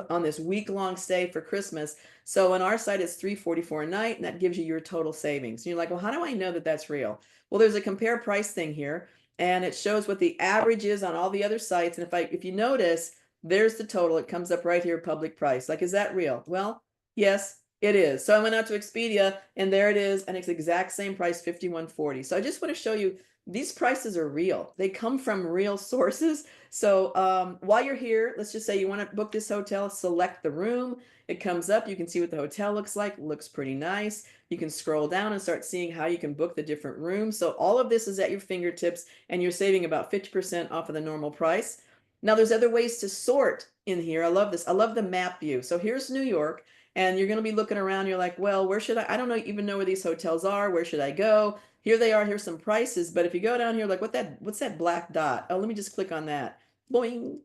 on this week-long stay for Christmas. So on our site, it's $344 a night, and that gives you your total savings. And you're like, well, how do I know that that's real? Well, there's a compare price thing here, and it shows what the average is on all the other sites. And if you notice, there's the total. It comes up right here, public price. Like, is that real? Well, yes, it is. So I went out to Expedia, and there it is, and it's the exact same price, $5,140. So I just want to show you these prices are real. They come from real sources. So while you're here, let's just say you want to book this hotel, select the room. It comes up. You can see what the hotel looks like. Looks pretty nice. You can scroll down and start seeing how you can book the different rooms. So all of this is at your fingertips, and you're saving about 50% off of the normal price. Now there's other ways to sort in here. I love this. I love the map view. So here's New York, and you're going to be looking around. You're like, well, where should I don't even know where these hotels are. Where should I go? Here they are. Here's some prices. But if you go down here, like, what's that black dot? Oh, let me just click on that. Boing.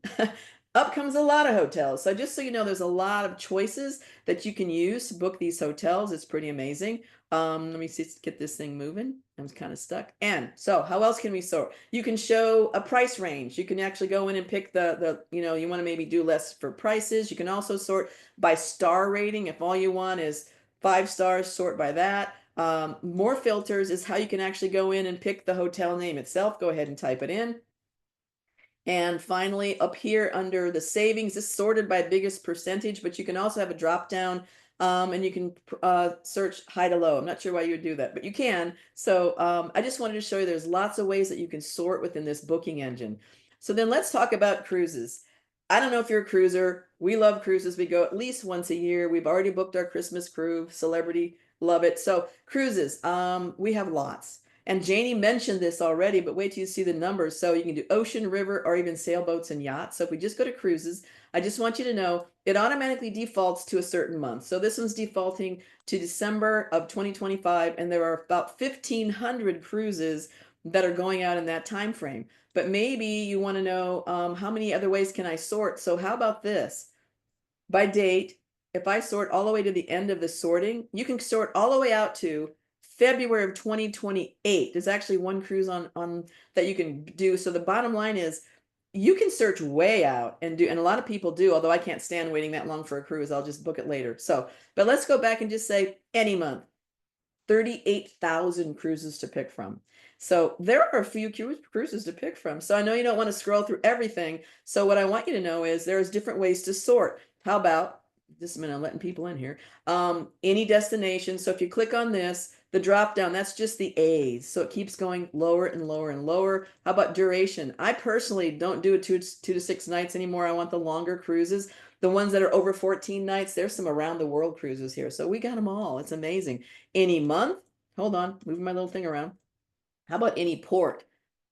Up comes a lot of hotels. So just so you know, there's a lot of choices that you can use to book these hotels. It's pretty amazing. Let me see, get this thing moving. I'm kind of stuck. And so how else can we sort? You can show a price range. You can actually go in and pick you want to maybe do less for prices. You can also sort by star rating. If all you want is 5 stars, sort by that. More filters is how you can actually go in and pick the hotel name itself. Go ahead and type it in. And finally, up here under the savings, this is sorted by biggest percentage, but you can also have a drop down and you can search high to low. I'm not sure why you would do that, but you can. So I just wanted to show you there's lots of ways that you can sort within this booking engine. So then let's talk about cruises. I don't know if you're a cruiser. We love cruises. We go at least once a year. We've already booked our Christmas cruise, Celebrity, love it. So cruises, we have lots. And Janie mentioned this already, but wait till you see the numbers. So you can do ocean, river, or even sailboats and yachts. So if we just go to cruises, I just want you to know it automatically defaults to a certain month. So this one's defaulting to December of 2025, and there are about 1,500 cruises that are going out in that time frame. But maybe you want to know how many other ways can I sort? So how about this? By date, if I sort all the way to the end of the sorting, you can sort all the way out to February of 2028. There's actually one cruise on that you can do. So the bottom line is you can search way out and a lot of people do, although I can't stand waiting that long for a cruise. I'll just book it later. So, but let's go back and just say any month, 38,000 cruises to pick from. So there are a few cruises to pick from. So I know you don't want to scroll through everything. So what I want you to know is there's different ways to sort. How about, just a minute, I'm letting people in here. Any destination. So if you click on this, the drop down, that's just the A's. So it keeps going lower and lower and lower. How about duration? I personally don't do it 2 to 6 nights anymore. I want the longer cruises. The ones that are over 14 nights, there's some around the world cruises here. So we got them all. It's amazing. Any month? Hold on, moving my little thing around. How about any port?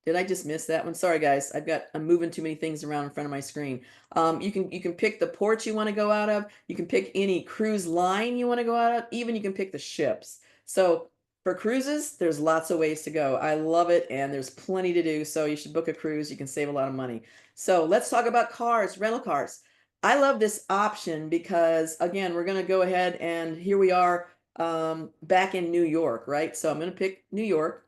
Did I just miss that one? Sorry, guys. I'm moving too many things around in front of my screen. You can pick the port you want to go out of. You can pick any cruise line you want to go out of. Even you can pick the ships. So for cruises, there's lots of ways to go. I love it, and there's plenty to do. So you should book a cruise. You can save a lot of money. So let's talk about cars, rental cars. I love this option because, again, we're going to go ahead and here we are back in New York, right? So I'm going to pick New York.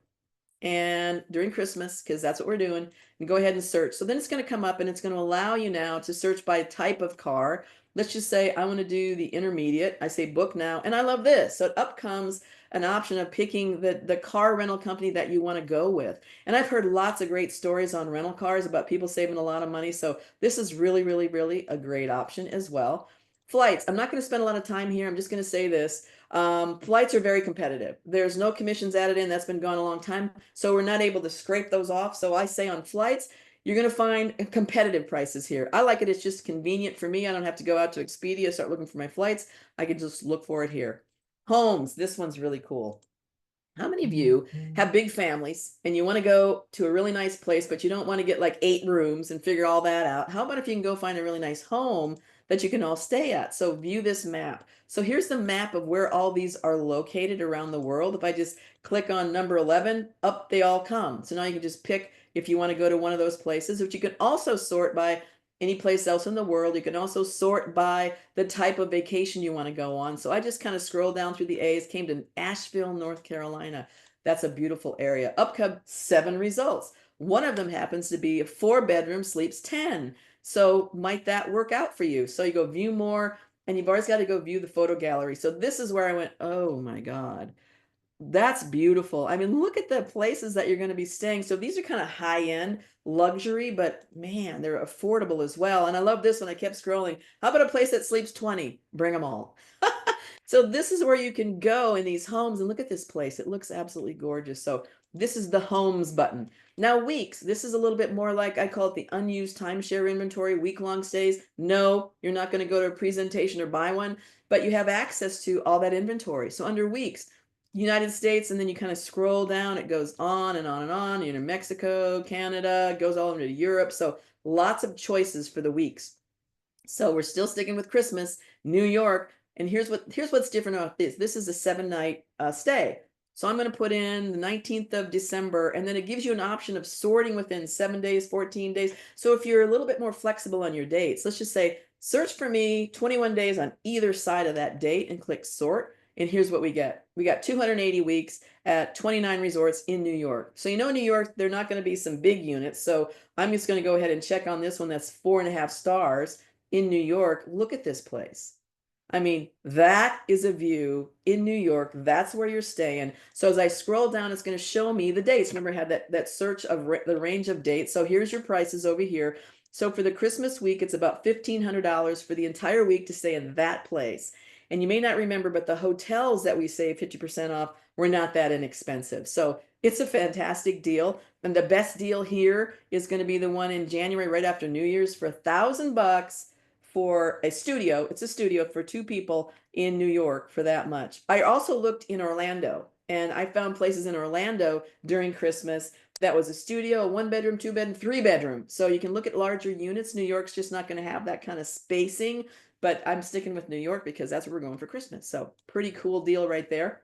And during Christmas, because that's what we're doing, and go ahead and search. So then it's going to come up and it's going to allow you now to search by type of car. Let's just say I want to do the intermediate. I say book now, and I love this. So up comes an option of picking the car rental company that you want to go with. And I've heard lots of great stories on rental cars about people saving a lot of money. So this is really, really, really a great option as well. Flights. I'm not going to spend a lot of time here. I'm just going to say this. Flights are very competitive. There's no commissions added in. That's been gone a long time. So we're not able to scrape those off. So I say on flights, You're going to find competitive prices here. I like it. It's just convenient for me. I don't have to go out to Expedia, start looking for my flights. I can just look for it here. Homes. This one's really cool. How many of you have big families and you want to go to a really nice place, but you don't want to get like 8 rooms and figure all that out? How about if you can go find a really nice home that you can all stay at? So view this map. So here's the map of where all these are located around the world. If I just click on number 11, up they all come. So now you can just pick if you want to go to one of those places, which you can also sort by any place else in the world. You can also sort by the type of vacation you want to go on. So I just kind of scrolled down through the A's, came to Asheville, North Carolina. That's a beautiful area. Up come 7 results. One of them happens to be a 4-bedroom, sleeps 10. So might that work out for you? So you go view more, and you've always got to go view the photo gallery. So this is where I went, oh my God. That's beautiful. I mean, look at the places that you're going to be staying. So these are kind of high-end luxury, but man, they're affordable as well. And I love this one. I kept scrolling. How about a place that sleeps 20? Bring them all. So this is where you can go in these homes, and look at this place. It looks absolutely gorgeous. So this is the homes button. Now weeks, this is a little bit more like, I call it the unused timeshare inventory, week-long stays. No, you're not going to go to a presentation or buy one, but you have access to all that inventory. So under weeks, United States, and then you kind of scroll down, it goes on and on and on. You're in Mexico, Canada, it goes all into Europe. So lots of choices for the weeks. So we're still sticking with Christmas, New York, and here's what's different about this. This is a 7-night stay. So I'm going to put in the 19th of December, and then it gives you an option of sorting within 7 days, 14 days. So if you're a little bit more flexible on your dates, let's just say, search for me 21 days on either side of that date and click sort. And here's what we get. We got 280 weeks at 29 resorts in New York. So you know, New York, they're not going to be some big units. So I'm just going to go ahead and check on this one that's 4.5 stars in New York. Look at this place. I mean, that is a view in New York. That's where you're staying. So as I scroll down, it's going to show me the dates. Remember, I had that search of the range of dates. So here's your prices over here. So for the Christmas week, it's about $1,500 for the entire week to stay in that place. And you may not remember, but the hotels that we save 50% off were not that inexpensive. So it's a fantastic deal. And the best deal here is going to be the one in January, right after New Year's, for $1,000 for a studio. It's a studio for 2 people in New York for that much. I also looked in Orlando, and I found places in Orlando during Christmas that was a studio, a 1-bedroom, 2-bedroom, 3-bedroom. So you can look at larger units. New York's just not going to have that kind of spacing. But I'm sticking with New York because that's where we're going for Christmas. So pretty cool deal right there.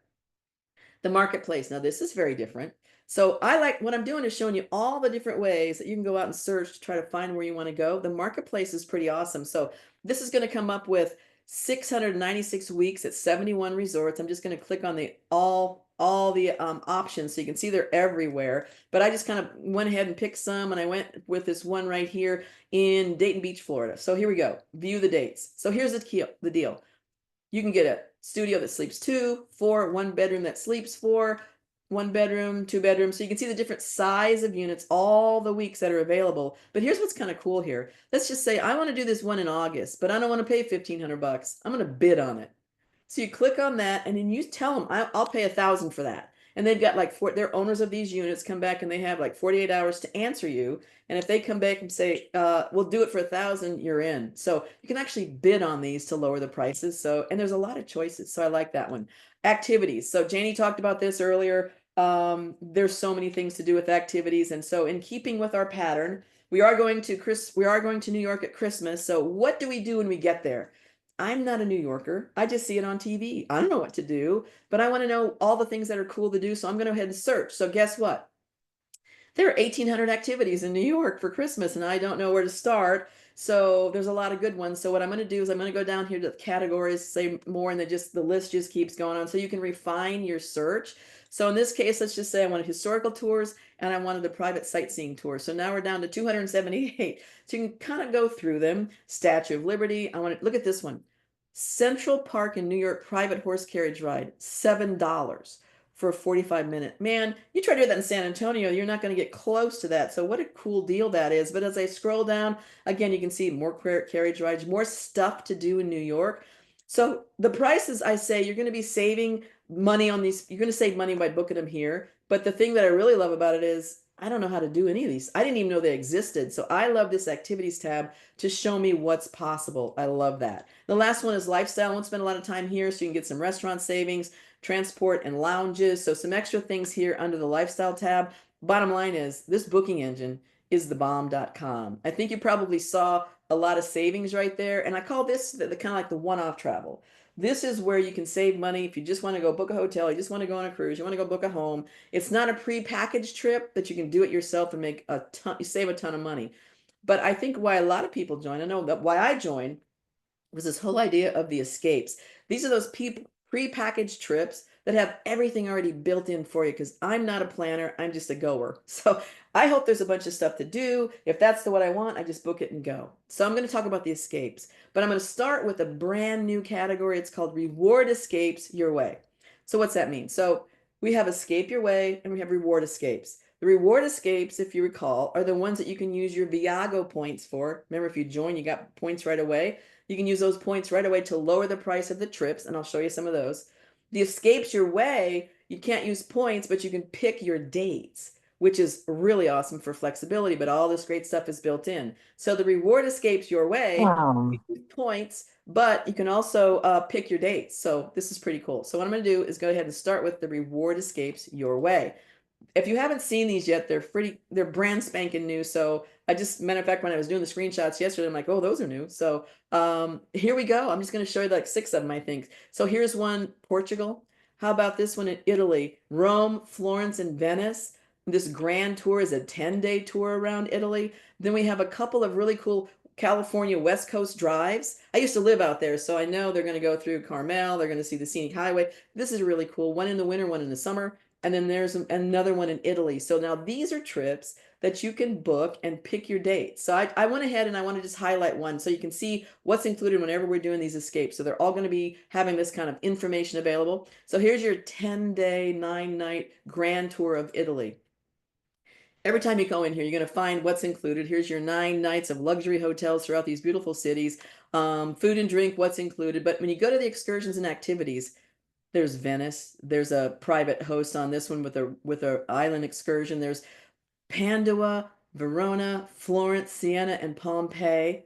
The marketplace. Now this is very different. So I like what I'm doing is showing you all the different ways that you can go out and search to try to find where you want to go. The marketplace is pretty awesome. So this is going to come up with 696 weeks at 71 resorts. I'm just going to click on the all the options so you can see they're everywhere. But I just kind of went ahead and picked some, and I went with this one right here in Dayton Beach, Florida. So here we go. View the dates. So here's the deal. You can get a studio that sleeps 2, 4, 1-bedroom that sleeps 4, 1-bedroom, 2-bedroom. So you can see the different size of units, all the weeks that are available. But here's what's kind of cool here. Let's just say I want to do this one in August, but I don't want to pay $1,500. I'm going to bid on it. So you click on that, and then you tell them, I'll pay $1,000 for that. And they've got like they're owners of these units, come back and they have like 48 hours to answer you. And if they come back and say, we'll do it for $1,000, you're in. So you can actually bid on these to lower the prices. So, and there's a lot of choices. So I like that one. Activities. So Janie talked about this earlier. There's so many things to do with activities. And so in keeping with our pattern, we are going to New York at Christmas. So what do we do when we get there? I'm not a New Yorker. I just see it on TV. I don't know what to do, but I want to know all the things that are cool to do. So I'm going to go ahead and search. So guess what? There are 1,800 activities in New York for Christmas, and I don't know where to start. So there's a lot of good ones. So what I'm going to do is I'm going to go down here to the categories, say more, and the list just keeps going on. So you can refine your search. So in this case, let's just say I wanted historical tours and I wanted a private sightseeing tour. So now we're down to 278. So you can kind of go through them. Statue of Liberty. Look at this one. Central Park in New York private horse carriage ride, $7 for a 45-minute. Man, you try to do that in San Antonio, you're not going to get close to that. So what a cool deal that is. But as I scroll down, again, you can see more carriage rides, more stuff to do in New York. So the prices, I say, you're going to be saving money on these. You're going to save money by booking them here. But the thing that I really love about it is I don't know how to do any of these. I didn't even know they existed. So I love this activities tab to show me what's possible. I love that. The last one is lifestyle. I won't spend a lot of time here, so you can get some restaurant savings, transport and lounges. So some extra things here under the lifestyle tab. Bottom line is this booking engine is thebomb.com. I think you probably saw a lot of savings right there. And I call this the kind of like the one-off travel. This is where you can save money if you just want to go book a hotel, you just want to go on a cruise, you want to go book a home. It's not a pre-packaged trip that you can do it yourself and make a ton, you save a ton of money. But I think why a lot of people join, I know that why I joined was this whole idea of the escapes. These are those pre-packaged trips that have everything already built in for you because I'm not a planner, I'm just a goer. So I hope there's a bunch of stuff to do. If that's what I want, I just book it and go. So I'm going to talk about the escapes, but I'm going to start with a brand new category. It's called Reward Escapes Your Way. So what's that mean? So we have Escape Your Way and we have Reward Escapes. The reward escapes, if you recall, are the ones that you can use your Viago points for. Remember, if you join, you got points right away. You can use those points right away to lower the price of the trips, and I'll show you some of those. The escapes your way, you can't use points, but you can pick your dates, which is really awesome for flexibility, but all this great stuff is built in. So the reward escapes your way, you use points, but you can also pick your dates. So this is pretty cool. So what I'm going to do is go ahead and start with the reward escapes your way. If you haven't seen these yet, they're brand spanking new. So matter of fact, when I was doing the screenshots yesterday, I'm like, oh, those are new. So here we go. I'm just going to show you like 6 of them, I think. So here's one, Portugal. How about this one in Italy? Rome, Florence, and Venice. This grand tour is a 10-day tour around Italy. Then we have a couple of really cool California West Coast drives. I used to live out there, so I know they're going to go through Carmel. They're going to see the scenic highway. This is really cool. One in the winter, one in the summer. And then there's another one in Italy. So now these are trips that you can book and pick your date. So I went ahead and I want to just highlight one so you can see what's included whenever we're doing these escapes. So they're all going to be having this kind of information available. So here's your 10-day, 9-night grand tour of Italy. Every time you go in here, you're going to find what's included. Here's your 9 nights of luxury hotels throughout these beautiful cities. Food and drink, what's included. But when you go to the excursions and activities, there's Venice. There's a private host on this one with a island excursion. There's Padua, Verona, Florence, Siena, and Pompeii.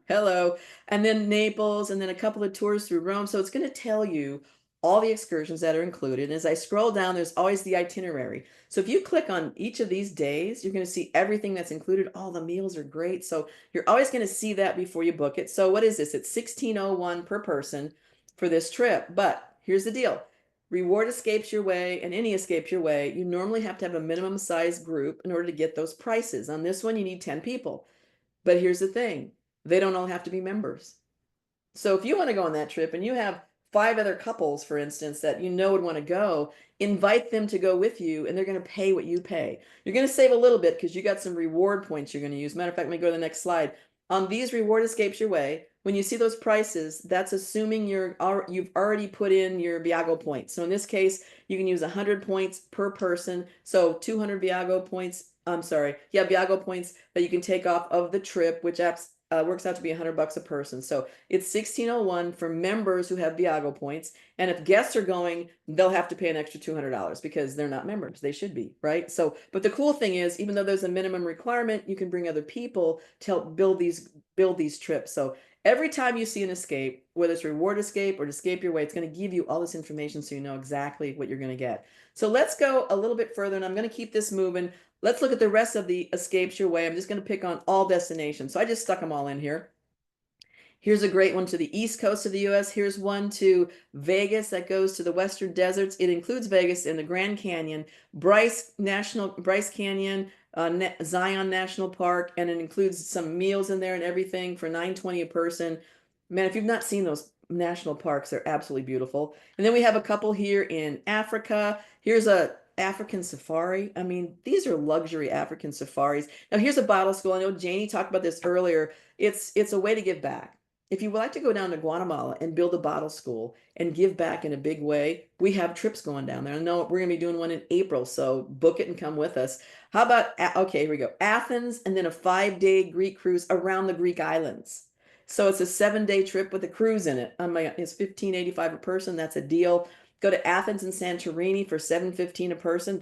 Hello. And then Naples, and then a couple of tours through Rome. So it's going to tell you all the excursions that are included. And as I scroll down, there's always the itinerary. So if you click on each of these days, you're going to see everything that's included. All the meals are great. So you're always going to see that before you book it. So what is this? It's $16.01 per person for this trip. But here's the deal. Reward escapes your way, and any escapes your way, you normally have to have a minimum size group in order to get those prices. On this one, you need 10 people. But here's the thing. They don't all have to be members. So if you want to go on that trip and you have 5 other couples, for instance, that you know would want to go, invite them to go with you, and they're going to pay what you pay. You're going to save a little bit because you got some reward points you're going to use. Matter of fact, let me go to the next slide. On these reward escapes your way, when you see those prices, that's assuming you've already put in your Viago points. So in this case, you can use 100 points per person. So 200 Viago points. I'm sorry. Yeah, Viago points that you can take off of the trip, which works out to be $100 a person. So it's $16.01 for members who have Viago points. And if guests are going, they'll have to pay an extra $200 because they're not members. They should be, right? So, but the cool thing is, even though there's a minimum requirement, you can bring other people to help build these trips. So every time you see an escape, whether it's reward escape or to escape your way, it's going to give you all this information so you know exactly what you're going to get. So let's go a little bit further, and I'm going to keep this moving. Let's look at the rest of the escapes your way. I'm just going to pick on all destinations. So I just stuck them all in here. Here's a great one to the east coast of the US. Here's one to Vegas that goes to the western deserts. It includes Vegas and the Grand Canyon, Bryce Canyon, Zion National Park, and it includes some meals in there and everything for $9.20 a person. Man, if you've not seen those national parks, they're absolutely beautiful. And then we have a couple here in Africa. Here's a African safari. I mean, these are luxury African safaris. Now here's a bottle school. I know Janie talked about this earlier. It's a way to give back. If you would like to go down to Guatemala and build a bottle school and give back in a big way, we have trips going down there. I know we're going to be doing one in April, so book it and come with us. How about, okay, here we go. Athens, and then a 5-day Greek cruise around the Greek islands. So it's a 7-day trip with a cruise in it. It's $15.85 a person. That's a deal. Go to Athens and Santorini for $715 a person.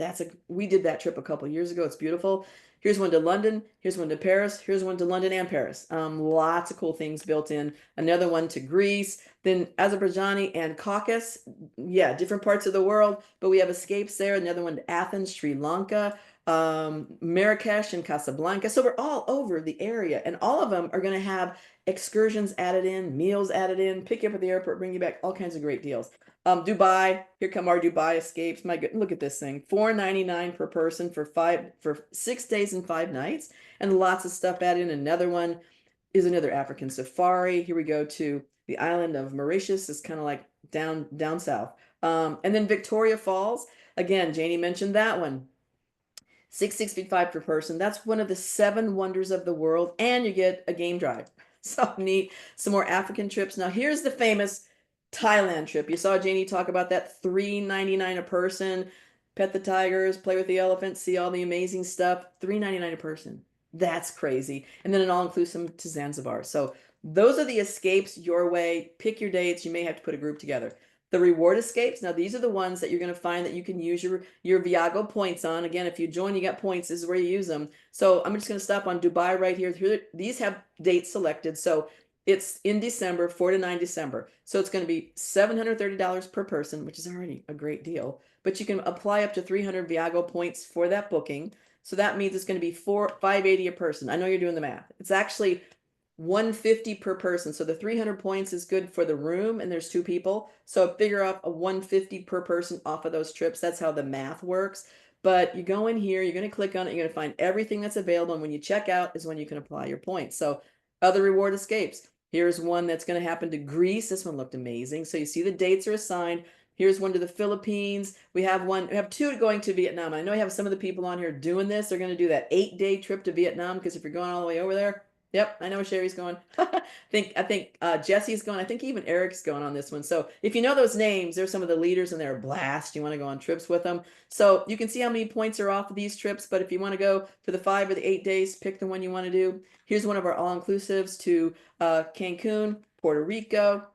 We did that trip a couple years ago. It's beautiful. Here's one to London. Here's one to Paris. Here's one to London and Paris. Lots of cool things built in. Another one to Greece, then Azerbaijan and Caucasus. Yeah, different parts of the world, but we have escapes there. Another one to Athens, Sri Lanka, Marrakesh and Casablanca. So we're all over the area, and all of them are going to have excursions added in, meals added in, pick you up at the airport, bring you back, all kinds of great deals. Dubai, here come our Dubai escapes. My good, look at this thing. $499 per person for 6 days and 5 nights, and lots of stuff added in. Another one is another African safari. Here we go to the island of Mauritius. It's kind of like down south. And then Victoria Falls. Again, Janie mentioned that one. $665 per person. That's one of the 7 wonders of the world, and you get a game drive. So neat. Some more African trips. Now here's the famous Thailand trip. You saw Janie talk about that, $399 a person. Pet the tigers, play with the elephants, see all the amazing stuff. $399 a person. That's crazy. And then an all-inclusive to Zanzibar. So those are the escapes your way. Pick your dates. You may have to put a group together. The reward escapes. Now, these are the ones that you're going to find that you can use your Viago points on. Again, if you join, you got points. This is where you use them. So I'm just going to stop on Dubai right here. These have dates selected. So it's in December, 4 to 9 December. So it's going to be $730 per person, which is already a great deal. But you can apply up to 300 Viago points for that booking. So that means it's going to be $580 a person. I know you're doing the math. It's actually $150 per person. So the 300 points is good for the room, and there's 2 people. So figure out a $150 per person off of those trips. That's how the math works. But you go in here, you're going to click on it, you're going to find everything that's available. And when you check out is when you can apply your points. So other reward escapes. Here's one that's going to happen to Greece. This one looked amazing. So you see the dates are assigned. Here's one to the Philippines. We have 2 going to Vietnam. I know I have some of the people on here doing this. They're going to do that 8-day trip to Vietnam, because if you're going all the way over there, yep, I know Sherry's going. I think Jesse's going. I think even Eric's going on this one. So if you know those names, they're some of the leaders, and they're a blast. You want to go on trips with them. So you can see how many points are off of these trips. But if you want to go for the 5 or the 8 days, pick the one you want to do. Here's one of our all-inclusives to Cancun, Puerto Rico.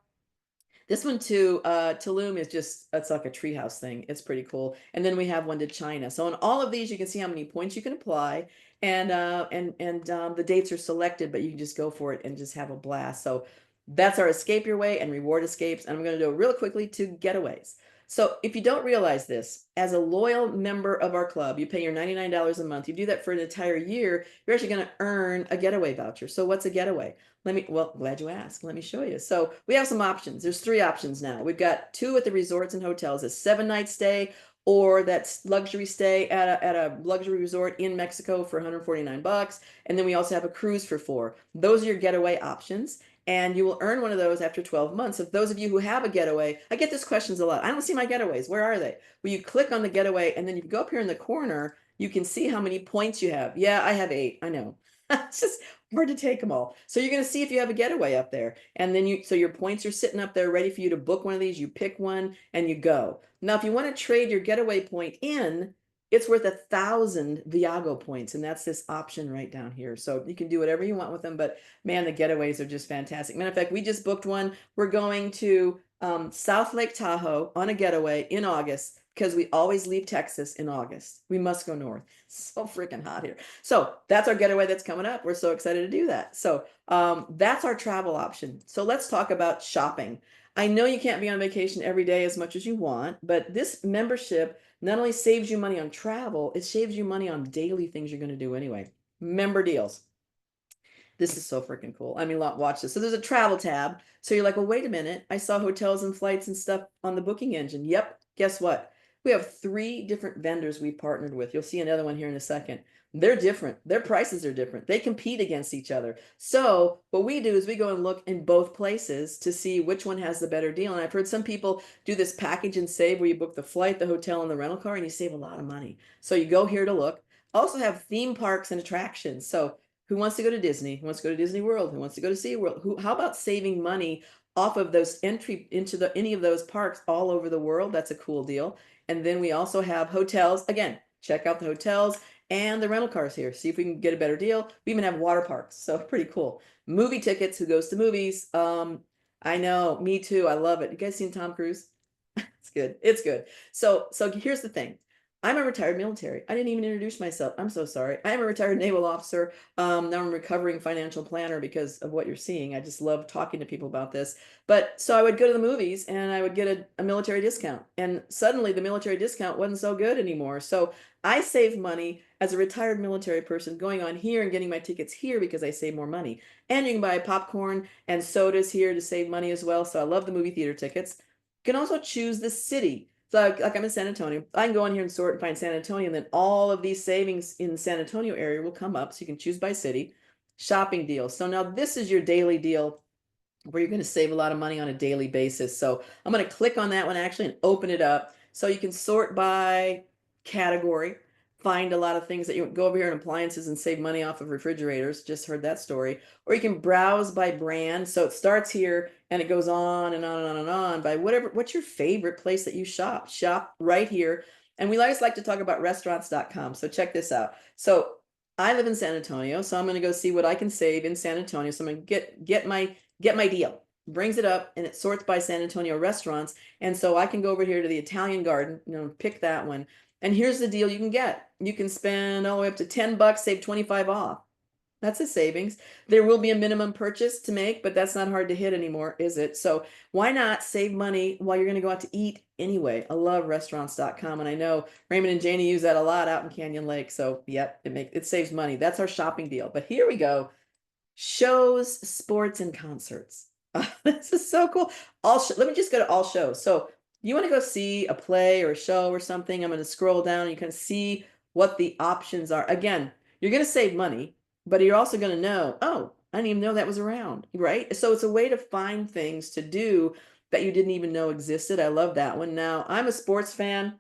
This one to Tulum is it's like a treehouse thing. It's pretty cool. And then we have one to China. So on all of these, you can see how many points you can apply, and the dates are selected, but you can just go for it and just have a blast. So that's our escape your way and reward escapes. And I'm going to do it real quickly to getaways. So if you don't realize this, as a loyal member of our club, you pay your $99 a month. You do that for an entire year, you're actually going to earn a getaway voucher. So what's a getaway? Well, glad you asked. Let me show you. So we have some options. There's 3 options now. We've got 2 at the resorts and hotels, a 7-night stay, or that's luxury stay at a luxury resort in Mexico for $149. And then we also have a cruise for 4. Those are your getaway options. And you will earn one of those after 12 months. If those of you who have a getaway, I get this questions a lot. I don't see my getaways. Where are they? Well, you click on the getaway, and then you go up here in the corner, you can see how many points you have. Yeah, I have 8. I know. It's just hard to take them all. So you're going to see if you have a getaway up there. And then so your points are sitting up there ready for you to book one of these. You pick one and you go. Now, if you want to trade your getaway point in, it's worth 1,000 Viago points, and that's this option right down here. So you can do whatever you want with them, but man, the getaways are just fantastic. Matter of fact, we just booked one. We're going to South Lake Tahoe on a getaway in August, because we always leave Texas in August. We must go north. So freaking hot here. So that's our getaway that's coming up. We're so excited to do that. So that's our travel option. So let's talk about shopping. I know you can't be on vacation every day as much as you want, but this membership not only saves you money on travel, it saves you money on daily things you're going to do anyway. Member deals. This is so freaking cool. I mean, watch this. So there's a travel tab. So you're like, well, wait a minute. I saw hotels and flights and stuff on the booking engine. Yep. Guess what? We have 3 different vendors we partnered with. You'll see another one here in a second. They're different. Their prices are different. They compete against each other. So what we do is we go and look in both places to see which one has the better deal. And I've heard some people do this package and save, where you book the flight, the hotel, and the rental car, and you save a lot of money. So you go here to look. Also have theme parks and attractions. So who wants to go to Disney? Who wants to go to Disney World? Who wants to go to SeaWorld? How about saving money off of those entry into any of those parks all over the world? That's a cool deal. And then we also have hotels. Again, check out the hotels and the rental cars here. See if we can get a better deal. We even have water parks. So pretty cool. Movie tickets. Who goes to movies? I know. Me too. I love it. You guys seen Tom Cruise? It's good. It's good. So here's the thing. I'm a retired military. I didn't even introduce myself. I'm so sorry. I am a retired naval officer. Now I'm a recovering financial planner because of what you're seeing. I just love talking to people about this. But so I would go to the movies and I would get a military discount. And suddenly the military discount wasn't so good anymore. So I save money as a retired military person going on here and getting my tickets here because I save more money. And you can buy popcorn and sodas here to save money as well. So I love the movie theater tickets. You can also choose the city. So like I'm in San Antonio, I can go in here and sort and find San Antonio, and then all of these savings in the San Antonio area will come up. So you can choose by city, shopping deals. So now this is your daily deal where you're going to save a lot of money on a daily basis. So I'm going to click on that one actually and open it up. So you can sort by category, find a lot of things that you go over here in appliances and save money off of refrigerators. Just heard that story. Or you can browse by brand. So it starts here and it goes on and on and on and on by what's your favorite place that you shop. Shop right here. And we always like to talk about restaurants.com. So check this out. So I live in San Antonio, so I'm going to go see what I can save in San Antonio. So I'm going to get my deal. Brings it up and it sorts by San Antonio restaurants. And so I can go over here to the Italian Garden, pick that one. And here's the deal you can get. You can spend all the way up to $10, save 25 off. That's a savings. There will be a minimum purchase to make, but that's not hard to hit anymore, is it? So why not save money while you're going to go out to eat anyway? I love restaurants.com, and I know Raymond and Janie use that a lot out in Canyon Lake. So yep, it saves money. That's our shopping deal. But here we go. Shows, sports, and concerts. This is so cool. Let me just go to all shows. So you want to go see a play or a show or something, I'm going to scroll down and you can see what the options are. Again, you're going to save money, but you're also going to know, oh, I didn't even know that was around, right? So it's a way to find things to do that you didn't even know existed. I love that one. Now, I'm a sports fan.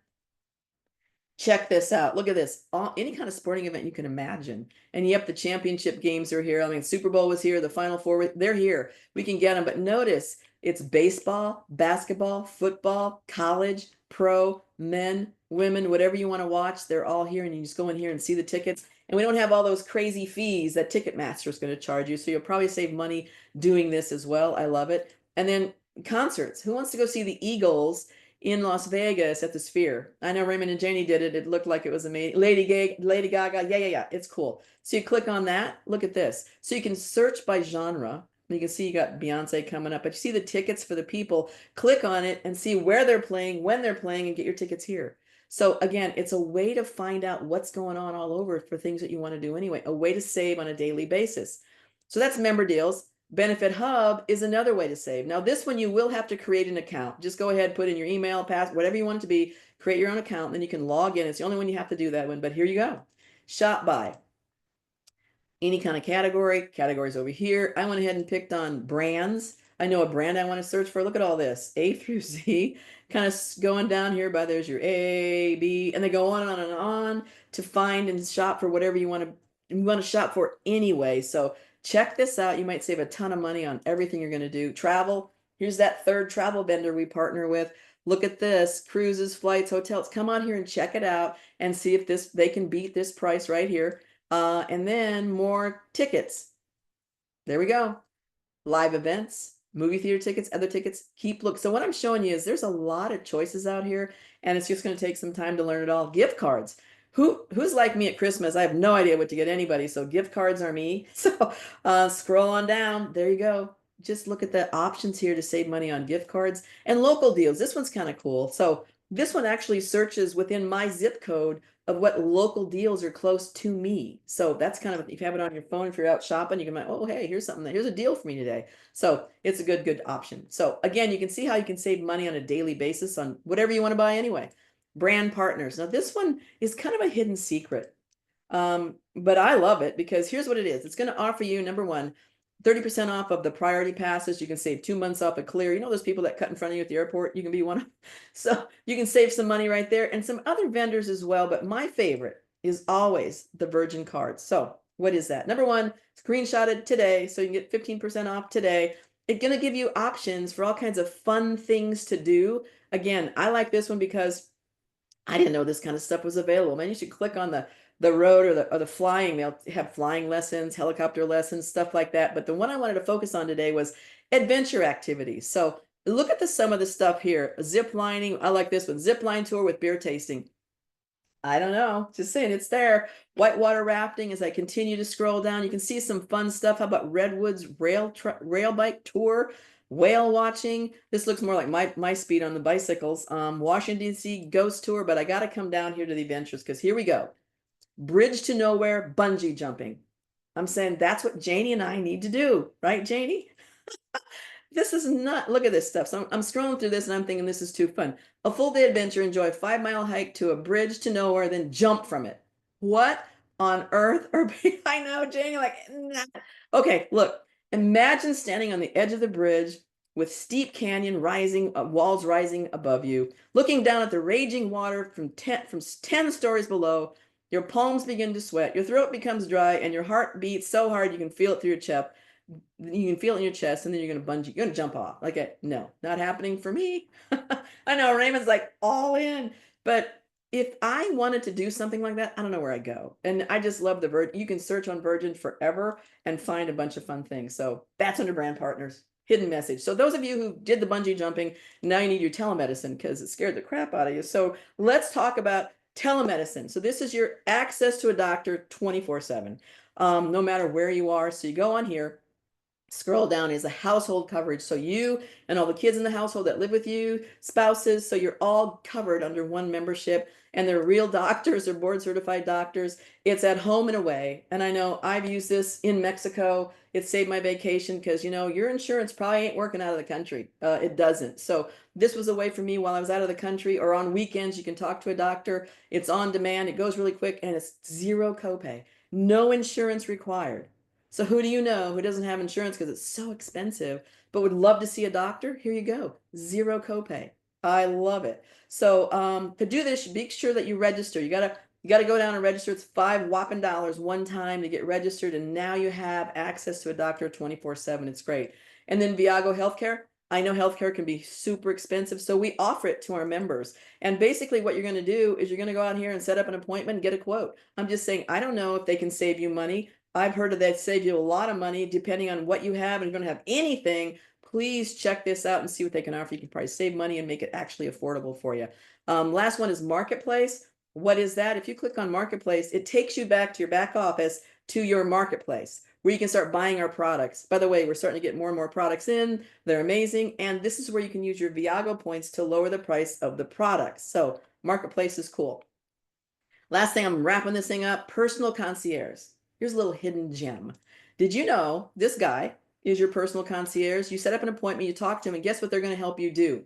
Check this out. Look at this. Any kind of sporting event you can imagine. And yep, the championship games are here. I mean, Super Bowl was here. The Final Four, they're here. We can get them. But notice it's baseball, basketball, football, college, pro, men, women, whatever you want to watch. They're all here. And you just go in here and see the tickets. And we don't have all those crazy fees that Ticketmaster is going to charge you. So you'll probably save money doing this as well. I love it. And then concerts. Who wants to go see the Eagles in Las Vegas at the Sphere? I know Raymond and Janie did it. It looked like it was amazing. Lady Gaga. Yeah. It's cool. So you click on that. Look at this. So you can search by genre. You can see you got Beyonce coming up, but you see the tickets for the people. Click on it and see where they're playing, when they're playing, and get your tickets here. So again, it's a way to find out what's going on all over for things that you want to do anyway, a way to save on a daily basis. So that's member deals. Benefit Hub is another way to save. Now, this one you will have to create an account. Just go ahead, put in your email, password, whatever you want it to be, create your own account, and then you can log in. It's the only one you have to do that one, but here you go. Shop by. Any kind of categories over here. I went ahead and picked on brands. I know a brand I want to search for. Look at all this, A through Z, kind of going down here by there's your A, B, and they go on and on and on to find and shop for whatever you want to shop for anyway. So check this out. You might save a ton of money on everything you're going to do. Travel. Here's that third travel vendor we partner with. Look at this, cruises, flights, hotels. Come on here and check it out and see if they can beat this price right here. And then more tickets. There we go. Live events, movie theater tickets, other tickets. Keep look. So what I'm showing you is there's a lot of choices out here, and it's just going to take some time to learn it all. Gift cards. Who's like me at Christmas? I have no idea what to get anybody. So gift cards are me. So scroll on down. There you go. Just look at the options here to save money on gift cards and local deals. This one's kind of cool. So this one actually searches within my zip code of what local deals are close to me. So that's kind of, if you have it on your phone, if you're out shopping, you can, oh, hey, here's a deal for me today. So it's a good option. So again, you can see how you can save money on a daily basis on whatever you want to buy anyway. Brand partners. Now this one is kind of a hidden secret. But I love it because here's what it is. It's going to offer you, number one, 30% off of the priority passes. You can save 2 months off at Clear. You know those people that cut in front of you at the airport? You can be one of them. So you can save some money right there and some other vendors as well. But my favorite is always the Virgin cards. So what is that? Number one, screenshotted today. So you can get 15% off today. It's going to give you options for all kinds of fun things to do. Again, I like this one because I didn't know this kind of stuff was available. Man, you should click on the road or the flying. They'll have flying lessons, helicopter lessons, stuff like that. But the one I wanted to focus on today was adventure activities. So Look at some of the stuff here. Zip lining. I like this one. Zip line tour with beer tasting. I don't know. Just saying it's there. Whitewater rafting. As I continue to scroll down, you can see some fun stuff. How about Redwoods rail bike tour? Whale watching. This looks more like my speed on the bicycles. Washington D.C. ghost tour, but I got to come down here to the adventures because here we go. Bridge to nowhere bungee jumping. I'm saying that's what Janie and I need to do, right, Janie? This is not, look at this stuff. So I'm scrolling through this and I'm thinking this is too fun. A full day adventure, enjoy a 5-mile hike to a bridge to nowhere, then jump from it. What on earth are, I know, Janie, like, nah. Okay, look, imagine standing on the edge of the bridge with steep canyon rising, walls rising above you, looking down at the raging water from 10 stories below. Your palms begin to sweat, your throat becomes dry, and your heart beats so hard you can feel it through your chest. You can feel it in your chest, and then you're gonna jump off. Like, no, not happening for me. I know Raymond's like all in, but if I wanted to do something like that, I don't know where I go. And I just love the Virgin. You can search on Virgin forever and find a bunch of fun things. So that's under brand partners. Hidden message. So those of you who did the bungee jumping, now you need your telemedicine because it scared the crap out of you. So let's talk about telemedicine. So this is your access to a doctor 24/7, no matter where you are. So you go on here. Scroll down is a household coverage. So you and all the kids in the household that live with you, spouses, so you're all covered under one membership, and they're real doctors or board certified doctors. It's at home and away. And I know I've used this in Mexico. It saved my vacation because, you know, your insurance probably ain't working out of the country. It doesn't. So this was a way for me while I was out of the country, or on weekends, you can talk to a doctor. It's on demand. It goes really quick, and it's zero copay. No insurance required. So who do you know who doesn't have insurance because it's so expensive, but would love to see a doctor? Here you go. Zero copay. I love it. So to do this, be sure that you register. You gotta go down and register. It's $5 whopping one time to get registered, and now you have access to a doctor 24/7. It's great. And then Viago Healthcare. I know healthcare can be super expensive, so we offer it to our members. And basically what you're going to do is you're going to go out here and set up an appointment and get a quote. I'm just saying, I don't know if they can save you money. I've heard of that save you a lot of money depending on what you have, and you're going to have anything. Please check this out and see what they can offer. You can probably save money and make it actually affordable for you. Last one is Marketplace. What is that? If you click on Marketplace, it takes you back to your back office to your Marketplace where you can start buying our products. By the way, we're starting to get more and more products in. They're amazing. And this is where you can use your Viago points to lower the price of the products. So Marketplace is cool. Last thing, I'm wrapping this thing up, personal concierge. Here's a little hidden gem. Did you know this guy is your personal concierge? You set up an appointment, you talk to him, and guess what they're going to help you do?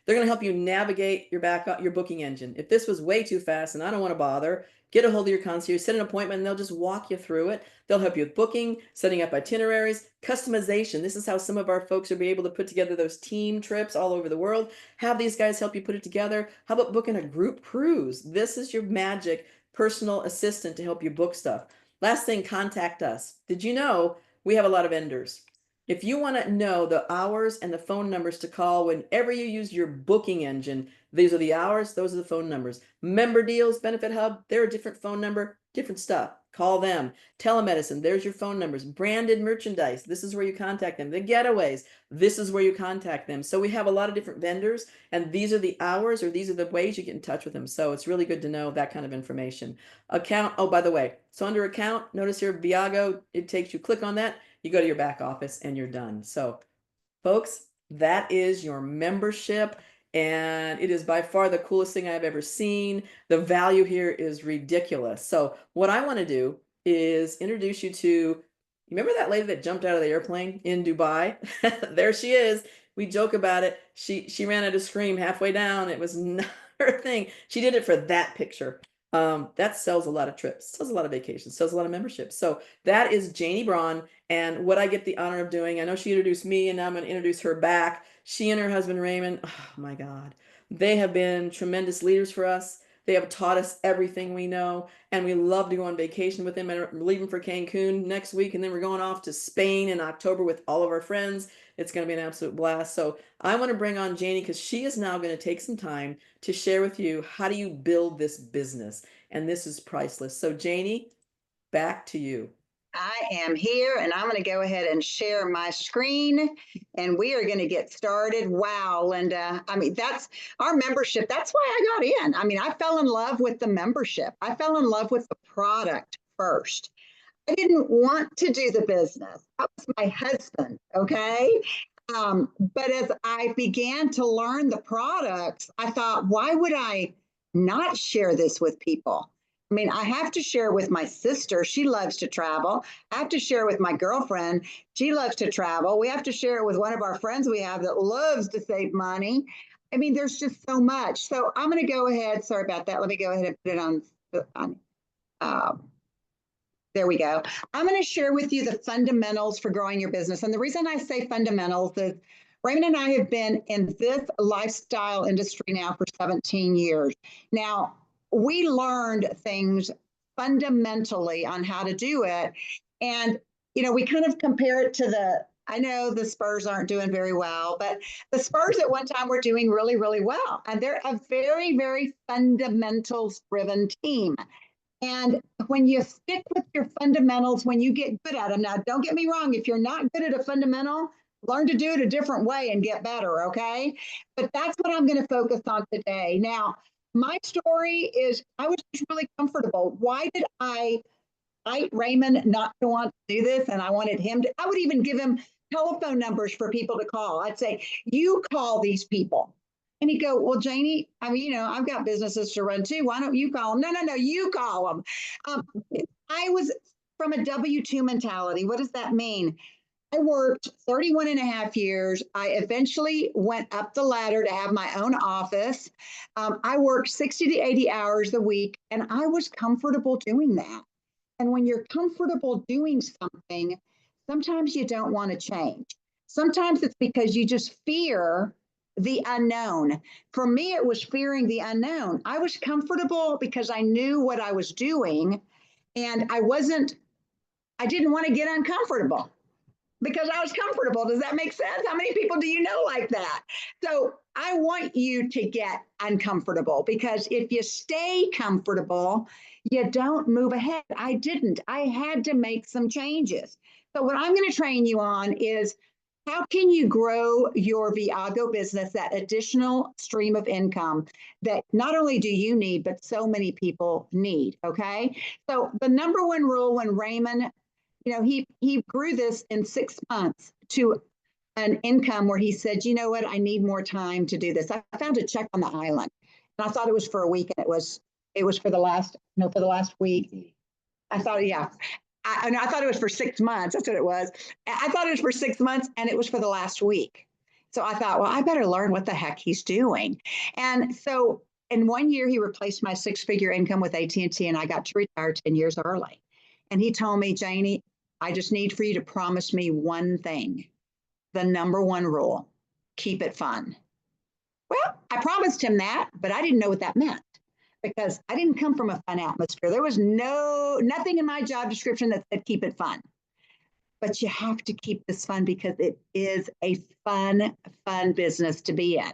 They're going to help you navigate your booking engine. If this was way too fast and I don't want to bother, get a hold of your concierge, set an appointment, and they'll just walk you through it. They'll help you with booking, setting up itineraries, customization. This is how some of our folks will be able to put together those team trips all over the world. Have these guys help you put it together. How about booking a group cruise? This is your magic personal assistant to help you book stuff. Last thing, contact us. Did you know we have a lot of vendors? If you want to know the hours and the phone numbers to call whenever you use your booking engine, these are the hours, those are the phone numbers. Member deals, Benefit Hub, they're a different phone number, different stuff. Call them. Telemedicine, there's your phone numbers. Branded merchandise, this is where you contact them. The getaways, this is where you contact them. So we have a lot of different vendors, and these are the hours, or these are the ways you get in touch with them. So it's really good to know that kind of information. Account, oh, by the way, so under account, notice here, Viago, it takes you, click on that, you go to your back office and you're done. So folks, that is your membership. And it is by far the coolest thing I've ever seen. The value here is ridiculous. So what I want to do is introduce you to, remember that lady that jumped out of the airplane in Dubai? There she is. We joke about it. She ran out of scream halfway down. It was not her thing. She did it for that picture. That sells a lot of trips, sells a lot of vacations, sells a lot of memberships. So that is Janie Braun. And what I get the honor of doing, I know she introduced me, and now I'm going to introduce her back. She and her husband, Raymond, oh my God, they have been tremendous leaders for us. They have taught us everything we know, and we love to go on vacation with them. And we're leaving for Cancun next week, and then we're going off to Spain in October with all of our friends. It's going to be an absolute blast. So I want to bring on Janie because she is now going to take some time to share with you how do you build this business. And this is priceless. So Janie, back to you. I am here and I'm going to go ahead and share my screen and we are going to get started. Wow, Linda. I mean, that's our membership. That's why I got in. I mean, I fell in love with the membership. I fell in love with the product first. I didn't want to do the business. That was my husband. Okay. But as I began to learn the products, I thought, why would I not share this with people? I mean, I have to share with my sister. She loves to travel. I have to share with my girlfriend. She loves to travel. We have to share it with one of our friends we have that loves to save money. I mean, there's just so much. So I'm going to go ahead. Sorry about that. Let me go ahead and put it on. There we go. I'm going to share with you the fundamentals for growing your business. And the reason I say fundamentals is Raymond and I have been in this lifestyle industry now for 17 years. Now, we learned things fundamentally on how to do it. And, you know, we kind of compare it to I know the Spurs aren't doing very well, but the Spurs at one time were doing really, really well. And they're a very, very fundamentals driven team. And when you stick with your fundamentals, when you get good at them, now don't get me wrong, if you're not good at a fundamental, learn to do it a different way and get better, okay? But that's what I'm going to focus on today. Now, my story is I was just really comfortable. Why did I fight Raymond not to want to do this? And I wanted him to, I would even give him telephone numbers for people to call. I'd say, you call these people. And he'd go, well, Janie, I mean, you know, I've got businesses to run too. Why don't you call them? No, you call them. I was from a W-2 mentality. What does that mean? I worked 31 and a half years. I eventually went up the ladder to have my own office. I worked 60 to 80 hours a week, and I was comfortable doing that. And when you're comfortable doing something, sometimes you don't want to change. Sometimes it's because you just fear the unknown. For me, it was fearing the unknown. I was comfortable because I knew what I was doing, and I didn't want to get uncomfortable because I was comfortable. Does that make sense? How many people do you know like that? So I want you to get uncomfortable, because if you stay comfortable, you don't move ahead. I didn't. I had to make some changes. So what I'm going to train you on is how can you grow your Viago business, that additional stream of income that not only do you need, but so many people need, okay? So the number one rule when Raymond, you know, he grew this in 6 months to an income where he said, you know what, I need more time to do this. I found a check on the island, and I thought it was for a week, and it was for the last week. I thought, yeah. I thought it was for 6 months. That's what it was. I thought it was for 6 months, and it was for the last week. So I thought, well, I better learn what the heck he's doing. And so in 1 year, he replaced my 6-figure income with AT&T, and I got to retire 10 years early. And he told me, Janie, I just need for you to promise me one thing. The number one rule, keep it fun. Well, I promised him that, but I didn't know what that meant, because I didn't come from a fun atmosphere. There was nothing in my job description that said keep it fun. But you have to keep this fun because it is a fun business to be in.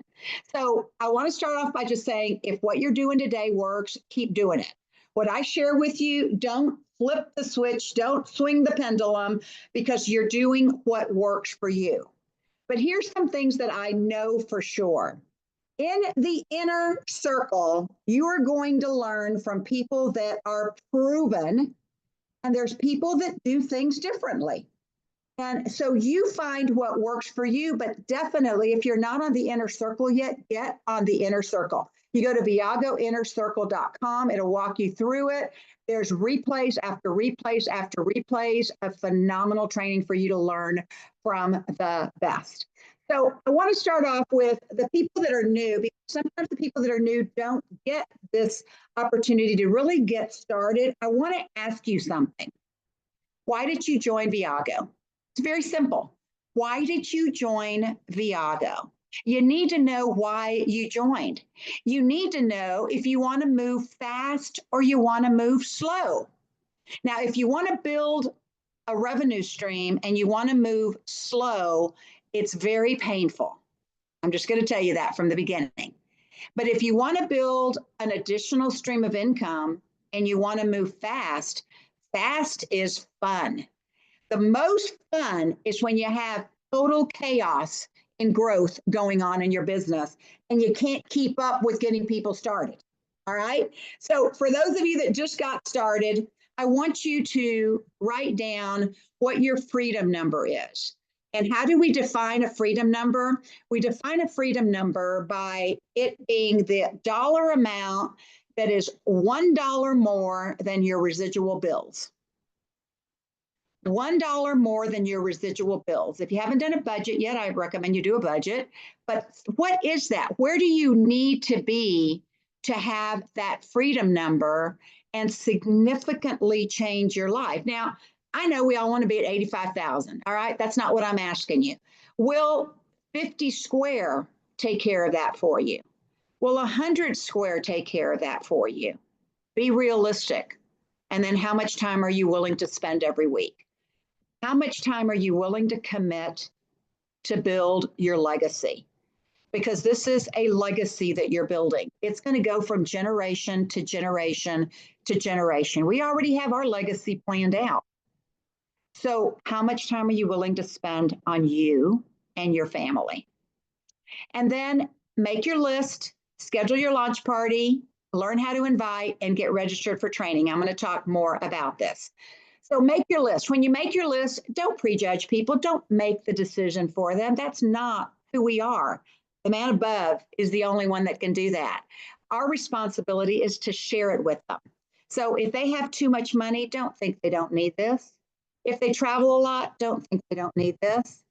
So I want to start off by just saying, if what you're doing today works, keep doing it. What I share with you, don't flip the switch, don't swing the pendulum, because you're doing what works for you. But here's some things that I know for sure. In the inner circle, you are going to learn from people that are proven, and there's people that do things differently. And so you find what works for you, but definitely if you're not on the inner circle yet, get on the inner circle. You go to viagoinnercircle.com, it'll walk you through it. There's replays after replays after replays of phenomenal training for you to learn from the best. So I want to start off with the people that are new, because sometimes the people that are new don't get this opportunity to really get started. I want to ask you something. Why did you join Viago? It's very simple. Why did you join Viago? You need to know why you joined. You need to know if you want to move fast or you want to move slow. Now, if you want to build a revenue stream and you want to move slow, it's very painful. I'm just going to tell you that from the beginning. But if you want to build an additional stream of income and you want to move fast, fast is fun. The most fun is when you have total chaos and growth going on in your business and you can't keep up with getting people started. All right. So for those of you that just got started, I want you to write down what your freedom number is. And how do we define a freedom number? We define a freedom number by it being the dollar amount that is $1 more than your residual bills. $1 more than your residual bills. If you haven't done a budget yet, I recommend you do a budget. But what is that? Where do you need to be to have that freedom number and significantly change your life? Now, I know we all want to be at 85,000. All right. That's not what I'm asking you. Will 50 square take care of that for you? Will 100 square take care of that for you? Be realistic. And then how much time are you willing to spend every week? How much time are you willing to commit to build your legacy? Because this is a legacy that you're building. It's going to go from generation to generation to generation. We already have our legacy planned out. So how much time are you willing to spend on you and your family? And then make your list, schedule your launch party, learn how to invite, and get registered for training. I'm going to talk more about this. So make your list. When you make your list, don't prejudge people. Don't make the decision for them. That's not who we are. The man above is the only one that can do that. Our responsibility is to share it with them. So if they have too much money, don't think they don't need this. If they travel a lot, don't think they don't need this.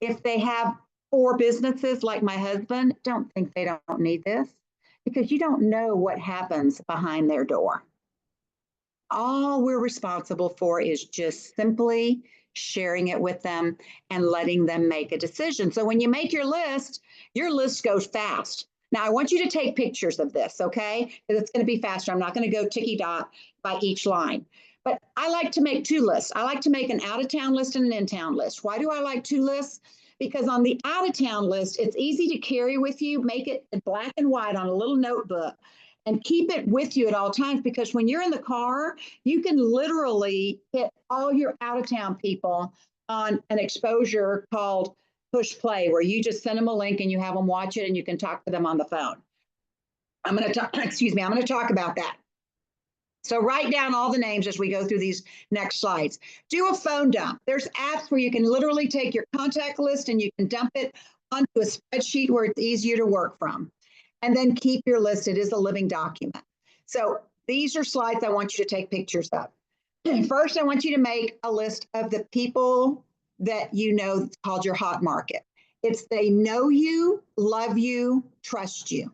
If they have 4 businesses like my husband, don't think they don't need this, because you don't know what happens behind their door. All we're responsible for is just simply sharing it with them and letting them make a decision. So when you make your list goes fast. Now, I want you to take pictures of this, okay? Because it's going to be faster. I'm not going to go ticky dot by each line. But I like to make 2 lists. I like to make an out-of-town list and an in-town list. Why do I like 2 lists? Because on the out-of-town list, it's easy to carry with you. Make it in black and white on a little notebook and keep it with you at all times, because when you're in the car, you can literally hit all your out-of-town people on an exposure called push play, where you just send them a link and you have them watch it and you can talk to them on the phone. I'm going to talk, I'm going to talk about that. So write down all the names as we go through these next slides. Do a phone dump. There's apps where you can literally take your contact list and you can dump it onto a spreadsheet where it's easier to work from. And then keep your list. It is a living document. So these are slides I want you to take pictures of. First, I want you to make a list of the people that you know that's called your hot market. It's they know you, love you, trust you.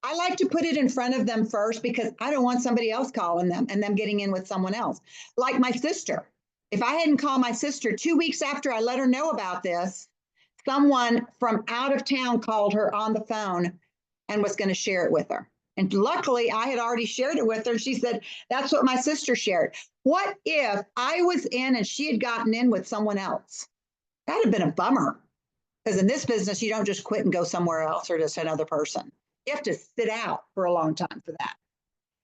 I like to put it in front of them first because I don't want somebody else calling them and them getting in with someone else. Like my sister. If I hadn't called my sister 2 weeks after I let her know about this, someone from out of town called her on the phone and was going to share it with her. And luckily, I had already shared it with her. She said, that's what my sister shared. What if I was in and she had gotten in with someone else? That'd have been a bummer. Because in this business, you don't just quit and go somewhere else or just another person. You have to sit out for a long time for that.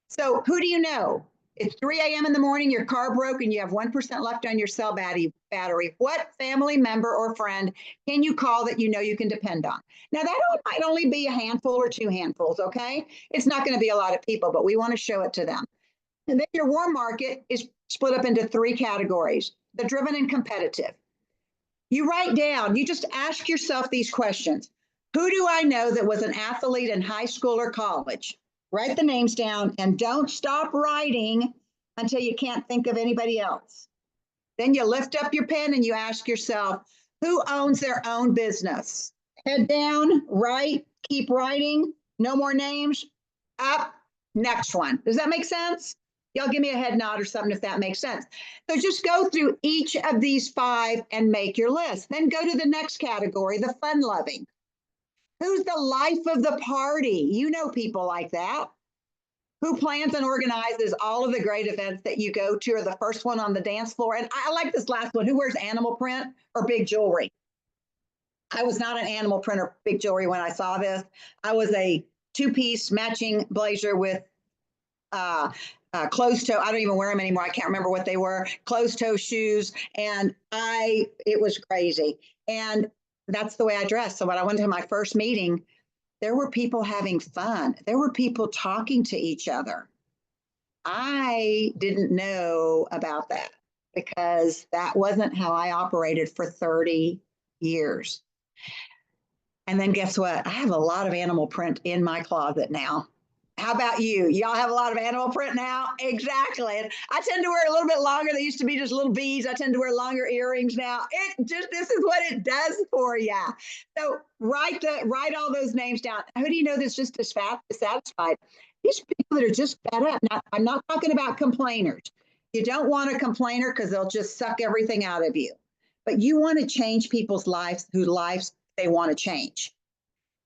So who do you know? It's 3 a.m. in the morning, your car broke, and you have 1% left on your cell battery. What family member or friend can you call that you know you can depend on? Now, that might only be a handful or 2 handfuls, okay? It's not going to be a lot of people, but we want to show it to them. And then your warm market is split up into 3 categories: the driven and competitive. You write down, you just ask yourself these questions. Who do I know that was an athlete in high school or college? Write the names down and don't stop writing until you can't think of anybody else. Then you lift up your pen and you ask yourself, who owns their own business? Head down, write, keep writing, no more names, up, next one. Does that make sense? Y'all give me a head nod or something if that makes sense. So just go through each of these 5 and make your list. Then go to the next category, the fun-loving. Who's the life of the party? You know people like that. Who plans and organizes all of the great events that you go to, or the first one on the dance floor? And I like this last one. Who wears animal print or big jewelry? I was not an animal print or big jewelry when I saw this. I was a 2-piece matching blazer with closed toe. I don't even wear them anymore. I can't remember what they were. Closed toe shoes. And it was crazy. And that's the way I dressed. So when I went to my first meeting, there were people having fun. There were people talking to each other. I didn't know about that because that wasn't how I operated for 30 years. And then guess what? I have a lot of animal print in my closet now. How about you? Y'all have a lot of animal print now? Exactly. And I tend to wear a little bit longer. They used to be just little beads. I tend to wear longer earrings now. This is what it does for you. So write all those names down. Who do you know that's just dissatisfied? These people that are just fed up. Now, I'm not talking about complainers. You don't want a complainer because they'll just suck everything out of you. But you want to change people's lives whose lives they want to change.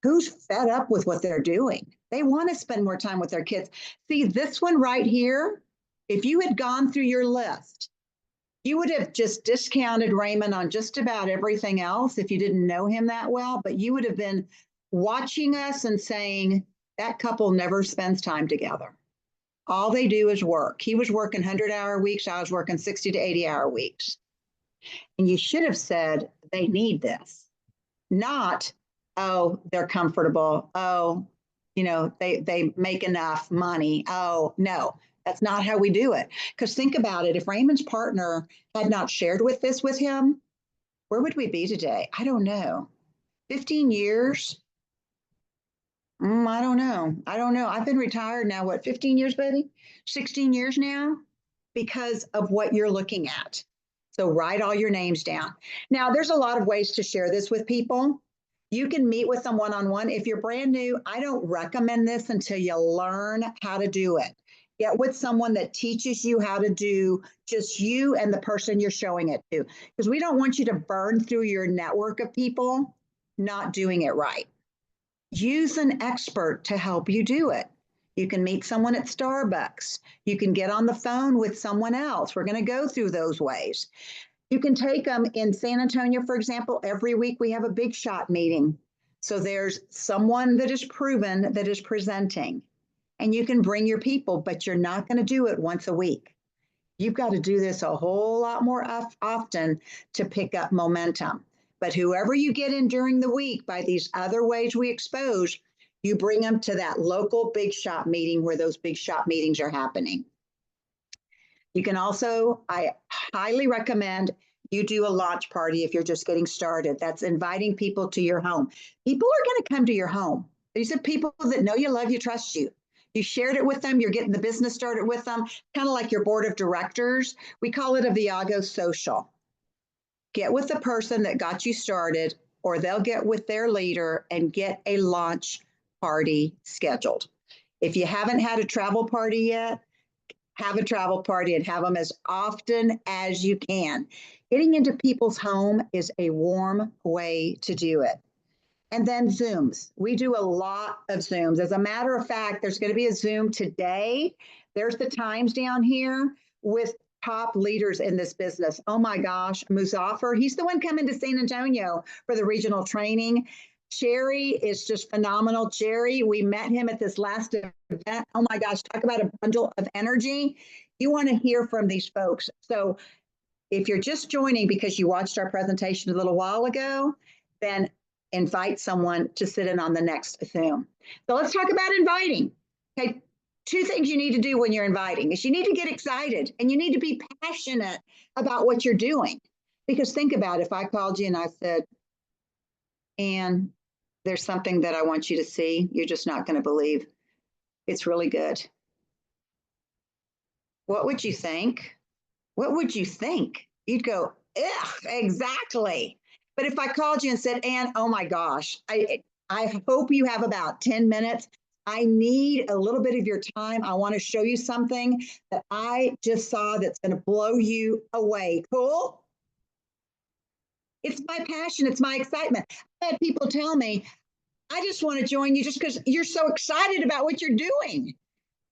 Who's fed up with what they're doing? They want to spend more time with their kids. See, this one right here, if you had gone through your list, you would have just discounted Raymond on just about everything else if you didn't know him that well, but you would have been watching us and saying, that couple never spends time together. All they do is work. He was working 100-hour weeks. I was working 60 to 80-hour weeks. And you should have said, they need this, not, oh, they're comfortable. Oh, they make enough money. Oh, no, that's not how we do it. Because think about it. If Raymond's partner had not shared this with him, where would we be today? I don't know. 15 years? I don't know. I've been retired now, 15 years, baby? 16 years now because of what you're looking at. So write all your names down. Now, there's a lot of ways to share this with people. You can meet with them one-on-one. If you're brand new, I don't recommend this until you learn how to do it. Get with someone that teaches you how to do just you and the person you're showing it to. Because we don't want you to burn through your network of people not doing it right. Use an expert to help you do it. You can meet someone at Starbucks. You can get on the phone with someone else. We're going to go through those ways. You can take them in San Antonio, for example. Every week we have a big shot meeting. So there's someone that is proven that is presenting. And you can bring your people, but you're not going to do it once a week. You've got to do this a whole lot more often to pick up momentum. But whoever you get in during the week by these other ways we expose, you bring them to that local big shot meeting where those big shot meetings are happening. You can also, I highly recommend you do a launch party if you're just getting started. That's inviting people to your home. People are going to come to your home. These are people that know you, love you, trust you. You shared it with them. You're getting the business started with them. Kind of like your board of directors. We call it a Viago social. Get with the person that got you started, or they'll get with their leader and get a launch party scheduled. If you haven't had a travel party yet, have a travel party and have them as often as you can. Getting into people's home is a warm way to do it. And then Zooms. We do a lot of Zooms. As a matter of fact, there's going to be a Zoom today. There's the times down here with top leaders in this business. Oh my gosh, Muzaffar, he's the one coming to San Antonio for the regional training. Jerry is just phenomenal. Jerry, we met him at this last event. Oh my gosh, talk about a bundle of energy. You want to hear from these folks. So if you're just joining because you watched our presentation a little while ago, then invite someone to sit in on the next Zoom. So let's talk about inviting. Okay, 2 things you need to do when you're inviting is you need to get excited and you need to be passionate about what you're doing. Because think about it, if I called you and I said, Ann, there's something that I want you to see. You're just not going to believe. It's really good. What would you think? What would you think? You'd go, ugh, exactly. But if I called you and said, Ann, oh my gosh, I hope you have about 10 minutes. I need a little bit of your time. I want to show you something that I just saw that's going to blow you away. Cool? It's my passion. It's my excitement. I've had people tell me, I just want to join you just because you're so excited about what you're doing.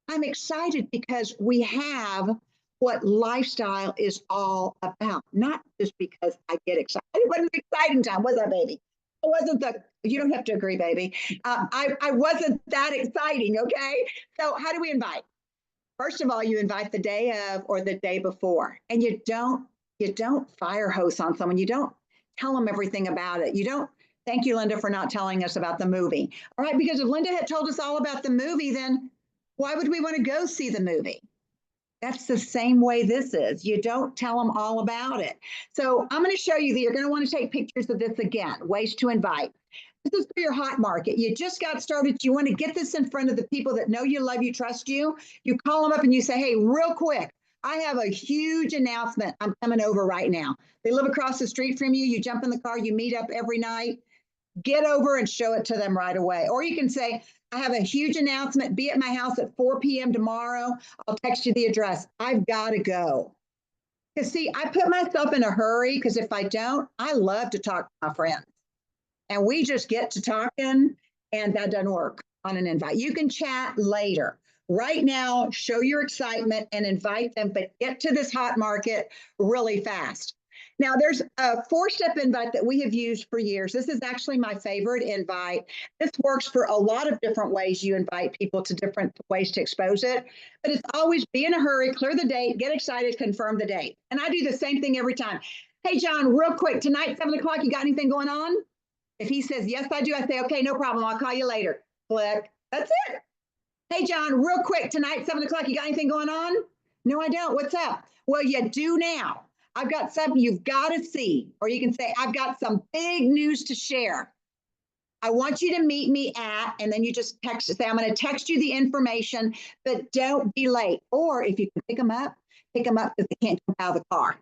I'm excited because we have what lifestyle is all about, not just because I get excited. It wasn't an exciting time, was that, baby? It wasn't you don't have to agree, baby. I wasn't that exciting, okay? So how do we invite? First of all, you invite the day of or the day before, and you don't fire hose on someone. You don't tell them everything about it. You don't. Thank you, Linda, for not telling us about the movie. All right, because if Linda had told us all about the movie, then why would we want to go see the movie? That's the same way this is. You don't tell them all about it. So I'm going to show you that you're going to want to take pictures of this again. Ways to invite. This is for your hot market. You just got started. You want to get this in front of the people that know you, love you, trust you. You call them up and you say, hey, real quick, I have a huge announcement. I'm coming over right now. They live across the street from you. You jump in the car, you meet up every night. Get over and show it to them right away. Or you can say, I have a huge announcement. Be at my house at 4 p.m. tomorrow. I'll text you the address. I've got to go. Because see, I put myself in a hurry because if I don't, I love to talk to my friends. And we just get to talking and that doesn't work on an invite. You can chat later. Right now, show your excitement and invite them, but get to this hot market really fast. Now, there's a 4-step invite that we have used for years. This is actually my favorite invite. This works for a lot of different ways you invite people to different ways to expose it. But it's always be in a hurry, clear the date, get excited, confirm the date. And I do the same thing every time. Hey, John, real quick, tonight, 7 o'clock, you got anything going on? If he says, yes, I do, I say, okay, no problem. I'll call you later. Click. That's it. Hey, John, real quick, tonight, 7 o'clock, you got anything going on? No, I don't. What's up? Well, you do now. I've got something you've got to see. Or you can say, I've got some big news to share. I want you to meet me at, and then you just text, say, I'm going to text you the information, but don't be late. Or if you can pick them up because they can't jump out of the car.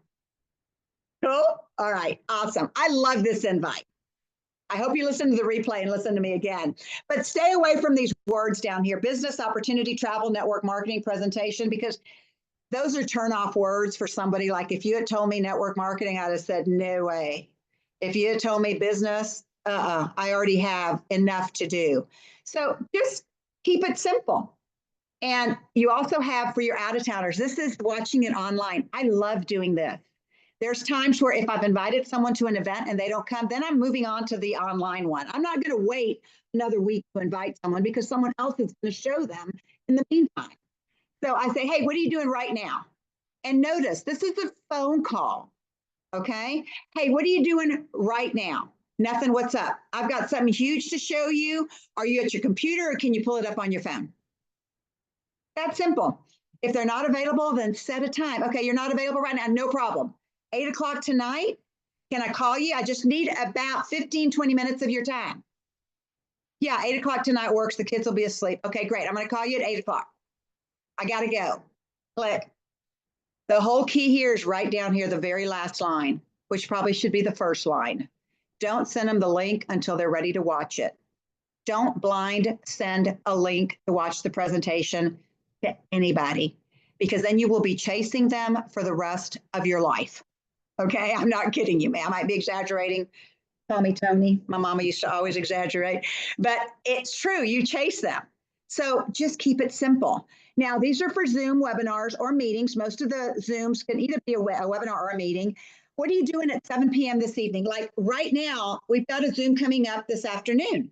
Cool? All right. Awesome. I love this invite. I hope you listen to the replay and listen to me again. But stay away from these words down here, business, opportunity, travel, network, marketing, presentation, because those are turn-off words for somebody. Like if you had told me network marketing, I'd have said, no way. If you had told me business, I already have enough to do. So just keep it simple. And you also have for your out-of-towners, this is watching it online. I love doing this. There's times where if I've invited someone to an event and they don't come, then I'm moving on to the online one. I'm not going to wait another week to invite someone because someone else is going to show them in the meantime. So I say, hey, what are you doing right now? And notice, this is a phone call, okay? Hey, what are you doing right now? Nothing, what's up? I've got something huge to show you. Are you at your computer or can you pull it up on your phone? That's simple. If they're not available, then set a time. Okay, you're not available right now, no problem. 8 o'clock tonight, can I call you? I just need about 15, 20 minutes of your time. Yeah, 8 o'clock tonight works. The kids will be asleep. Okay, great. I'm going to call you at 8 o'clock. I got to go. Click. The whole key here is right down here, the very last line, which probably should be the first line. Don't send them the link until they're ready to watch it. Don't blind send a link to watch the presentation to anybody, because then you will be chasing them for the rest of your life. Okay, I'm not kidding you, man. I might be exaggerating. Call me Tony. My mama used to always exaggerate, but it's true. You chase them. So just keep it simple. Now, these are for Zoom webinars or meetings. Most of the Zooms can either be a webinar or a meeting. What are you doing at 7 p.m. this evening? Like right now, we've got a Zoom coming up this afternoon.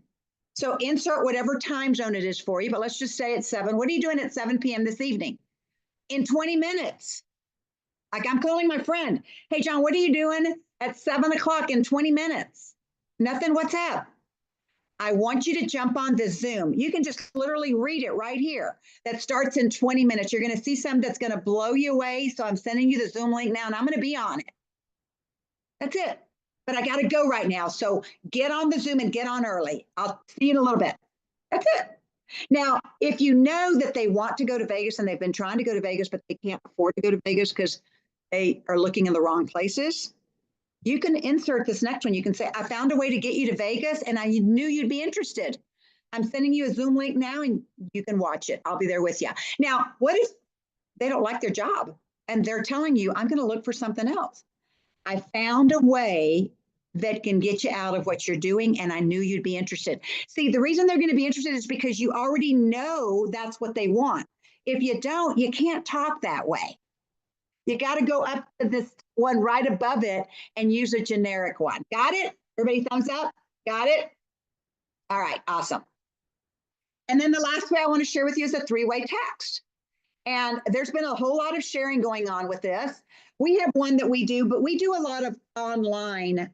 So insert whatever time zone it is for you, but let's just say it's 7. What are you doing at 7 p.m. this evening? In 20 minutes. Like I'm calling my friend. Hey, John, what are you doing at 7 o'clock in 20 minutes? Nothing, what's up? I want you to jump on the Zoom. You can just literally read it right here. That starts in 20 minutes. You're going to see something that's going to blow you away. So I'm sending you the Zoom link now and I'm going to be on it. That's it. But I got to go right now. So get on the Zoom and get on early. I'll see you in a little bit. That's it. Now, if you know that they want to go to Vegas and they've been trying to go to Vegas, but they can't afford to go to Vegas because they are looking in the wrong places, you can insert this next one. You can say, I found a way to get you to Vegas and I knew you'd be interested. I'm sending you a Zoom link now and you can watch it. I'll be there with you. Now, what if they don't like their job and they're telling you, I'm going to look for something else? I found a way that can get you out of what you're doing and I knew you'd be interested. See, the reason they're going to be interested is because you already know that's what they want. If you don't, you can't talk that way. You got to go up to this one right above it and use a generic one. Got it? Everybody thumbs up? Got it? All right, awesome. And then the last way I want to share with you is a 3-way text. And there's been a whole lot of sharing going on with this. We have one that we do, but we do a lot of online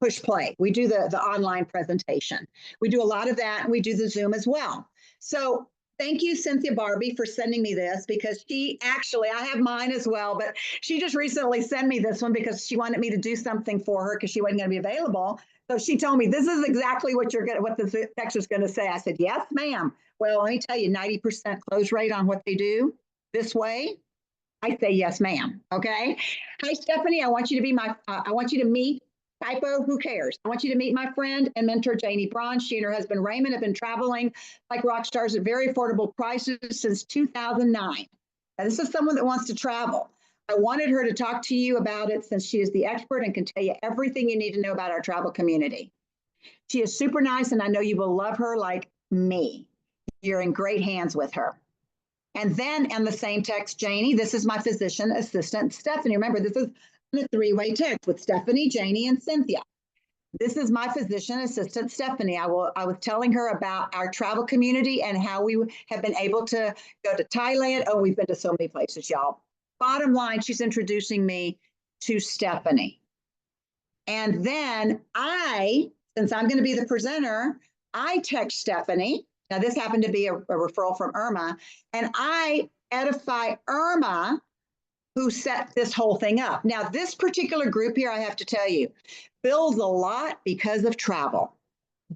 push play. We do the online presentation. We do a lot of that, and we do the Zoom as well. So thank you, Cynthia Barbie, for sending me this, because she actually, I have mine as well, but she just recently sent me this one because she wanted me to do something for her because she wasn't going to be available. So she told me, this is exactly what the text is going to say. I said, yes, ma'am. Well, let me tell you, 90% close rate on what they do this way. I say, yes, ma'am. Okay. Hi, Stephanie. I want you to be I want you to meet Typo, who cares? I want you to meet my friend and mentor, Janie Braun. She and her husband, Raymond, have been traveling like rock stars at very affordable prices since 2009. Now, this is someone that wants to travel. I wanted her to talk to you about it since she is the expert and can tell you everything you need to know about our travel community. She is super nice, and I know you will love her like me. You're in great hands with her. And then in the same text, Janie, this is my physician assistant, Stephanie. Remember, this is a three-way text with Stephanie, Janie, and Cynthia. This is my physician assistant, Stephanie. I was telling her about our travel community and how we have been able to go to Thailand. Oh, we've been to so many places, y'all. Bottom line, she's introducing me to Stephanie. And then since I'm going to be the presenter, I text Stephanie. Now, this happened to be a referral from Irma, and I edify Irma, who set this whole thing up. Now, this particular group here, I have to tell you, bills a lot because of travel.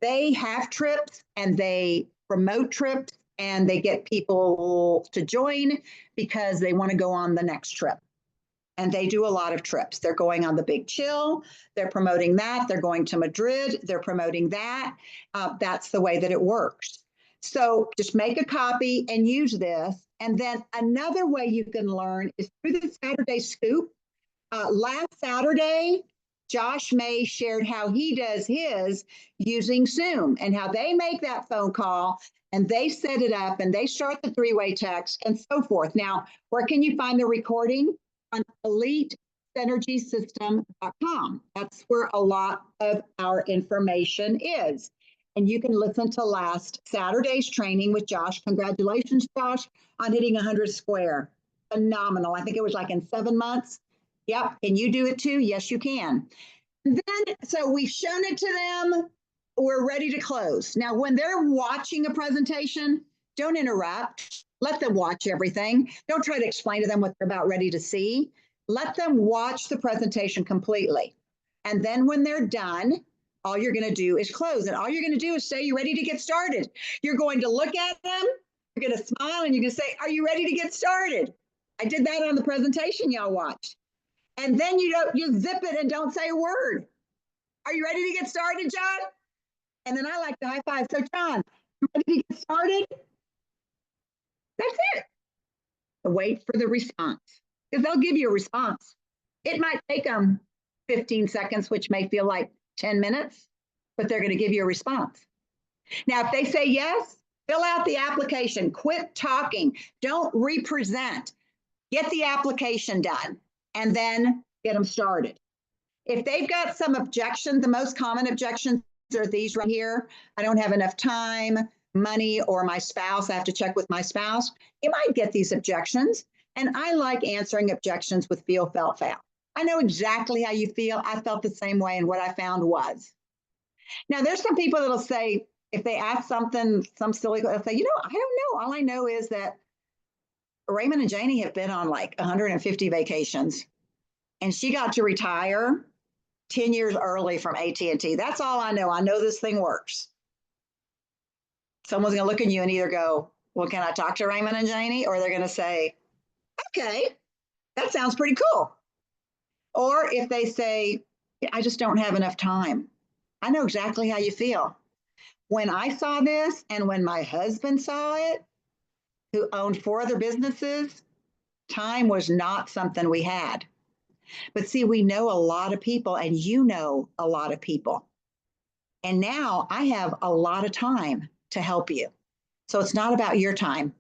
They have trips and they promote trips and they get people to join because they want to go on the next trip. And they do a lot of trips. They're going on the Big Chill. They're promoting that. They're going to Madrid. They're promoting that. That's the way that it works. So just make a copy and use this. And then another way you can learn is through the Saturday Scoop. Last Saturday, Josh May shared how he does his using Zoom and how they make that phone call and they set it up and they start the three-way text and so forth. Now, where can you find the recording? On EliteSynergySystem.com. That's where a lot of our information is. And you can listen to last Saturday's training with Josh. Congratulations, Josh, on hitting 100 square. Phenomenal. I think it was like in 7 months. Yep. Can you do it too? Yes, you can. And then, so we've shown it to them. We're ready to close. Now, when they're watching a presentation, don't interrupt. Let them watch everything. Don't try to explain to them what they're about ready to see. Let them watch the presentation completely. And then when they're done, all you're going to do is close. And all you're going to do is say, you're ready to get started. You're going to look at them. You're going to smile and you're going to say, are you ready to get started? I did that on the presentation y'all watched. And then you zip it and don't say a word. Are you ready to get started, John? And then I like to high five. So John, you ready to get started? That's it. Wait for the response because they'll give you a response. It might take them 15 seconds, which may feel like 10 minutes, but they're going to give you a response. Now, if they say yes, fill out the application. Quit talking. Don't represent. Get the application done and then get them started. If they've got some objections, the most common objections are these right here. I don't have enough time, money, or my spouse. I have to check with my spouse. You might get these objections. And I like answering objections with feel, felt, found. I know exactly how you feel. I felt the same way, and what I found was. Now, there's some people that'll say, if they ask something, some silly, they'll say, I don't know. All I know is that Raymond and Janie have been on like 150 vacations, and she got to retire 10 years early from AT&T. That's all I know. I know this thing works. Someone's going to look at you and either go, well, can I talk to Raymond and Janie? Or they're going to say, okay, that sounds pretty cool. Or if they say, I just don't have enough time. I know exactly how you feel. When I saw this and when my husband saw it, who owned 4 other businesses, time was not something we had. But see, we know a lot of people and you know a lot of people. And now I have a lot of time to help you. So it's not about your time.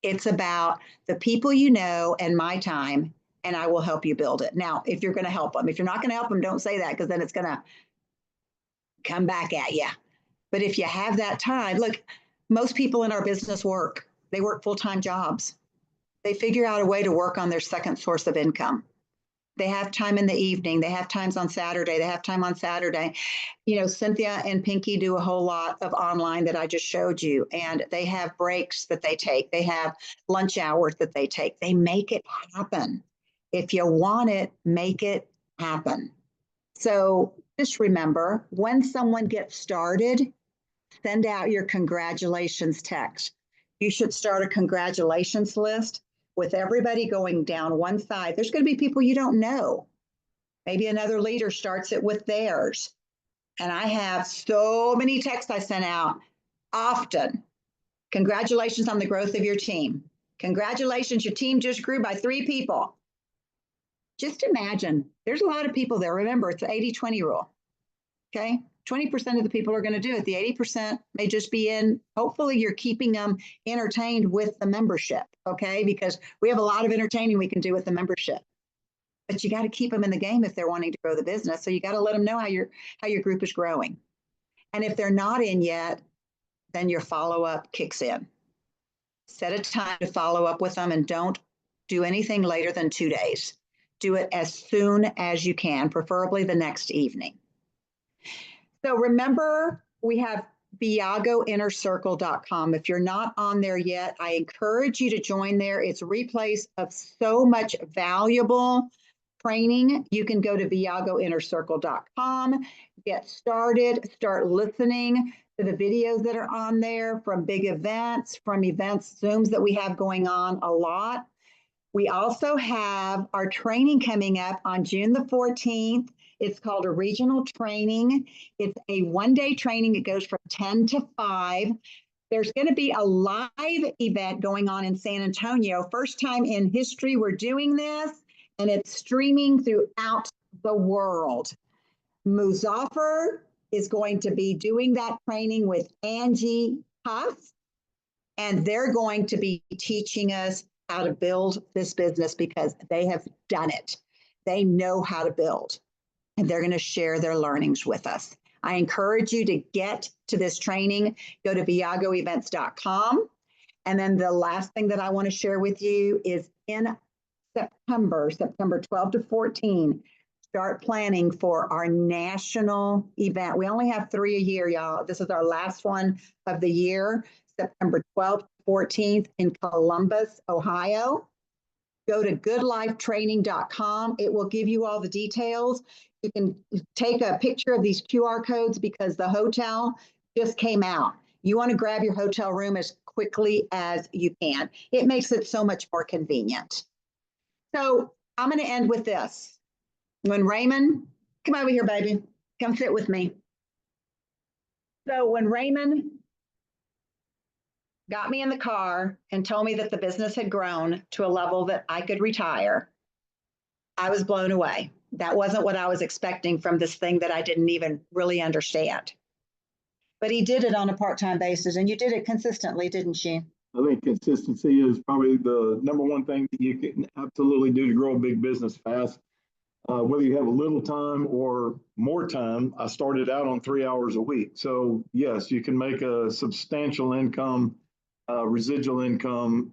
It's about the people you know and my time, and I will help you build it. Now, if you're going to help them, if you're not going to help them, don't say that because then it's going to come back at you. But if you have that time, look, most people in our business work. They work full-time jobs. They figure out a way to work on their second source of income. They have time in the evening. They have times on Saturday. They have time on Saturday. You know, Cynthia and Pinky do a whole lot of online that I just showed you, and they have breaks that they take. They have lunch hours that they take. They make it happen. If you want it, make it happen. So just remember, when someone gets started, send out your congratulations text. You should start a congratulations list with everybody going down one side. There's going to be people you don't know. Maybe another leader starts it with theirs. And I have so many texts I sent out often. Congratulations on the growth of your team. Congratulations, your team just grew by 3 people. Just imagine, there's a lot of people there. Remember, it's the 80-20 rule. Okay? 20% of the people are going to do it. The 80% may just be in. Hopefully you're keeping them entertained with the membership, okay? Because we have a lot of entertaining we can do with the membership. But you got to keep them in the game if they're wanting to grow the business. So you got to let them know how your group is growing. And if they're not in yet, then your follow-up kicks in. Set a time to follow up with them, and don't do anything later than 2 days. Do it as soon as you can, preferably the next evening. So remember, we have viagoinnercircle.com. If you're not on there yet, I encourage you to join there. It's replays of so much valuable training. You can go to viagoinnercircle.com, get started, start listening to the videos that are on there from big events, from events, Zooms that we have going on a lot. We also have our training coming up on June the 14th. It's called a regional training. It's a one-day training. It goes from 10 to 5. There's going to be a live event going on in San Antonio. First time in history we're doing this, and it's streaming throughout the world. Muzaffar is going to be doing that training with Angie Huff, and they're going to be teaching us how to build this business because they have done it. They know how to build. And they're going to share their learnings with us. I encourage you to get to this training. Go to viagoevents.com. And then the last thing that I want to share with you is in September 12 to 14, start planning for our national event. We only have 3 a year, y'all. This is our last one of the year, September 12th to 14th in Columbus, Ohio. Go to goodlifetraining.com. It will give you all the details. You can take a picture of these QR codes because the hotel just came out. You want to grab your hotel room as quickly as you can. It makes it so much more convenient. So I'm going to end with this. When Raymond, come over here, baby. Come sit with me. So when Raymond got me in the car and told me that the business had grown to a level that I could retire, I was blown away. That wasn't what I was expecting from this thing that I didn't even really understand. But he did it on a part-time basis, and you did it consistently, didn't you? I think consistency is probably the number one thing that you can absolutely do to grow a big business fast. Whether you have a little time or more time, I started out on 3 hours a week. So yes, you can make a substantial income, residual income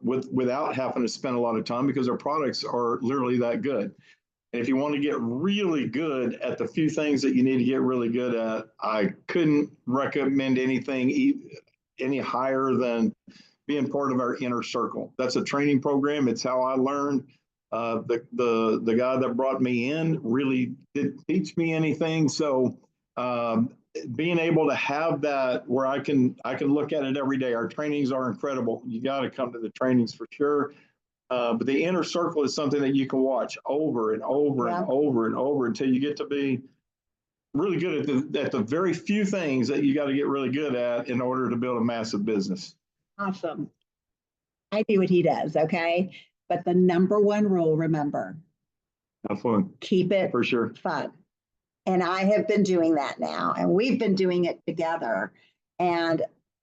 without having to spend a lot of time because our products are literally that good. And if you want to get really good at the few things that you need to get really good at, I couldn't recommend anything any higher than being part of our inner circle. That's a training program. It's how I learned. The guy that brought me in really didn't teach me anything. So being able to have that where I can look at it every day. Our trainings are incredible. You got to come to the trainings for sure. But the inner circle is something that you can watch over and over and over and over until you get to be really good at the very few things that you got to get really good at in order to build a massive business. Awesome. I do what he does, okay? But the number one rule, remember, Have fun. keep it For sure. fun. And I have been doing that now, and we've been doing it together. And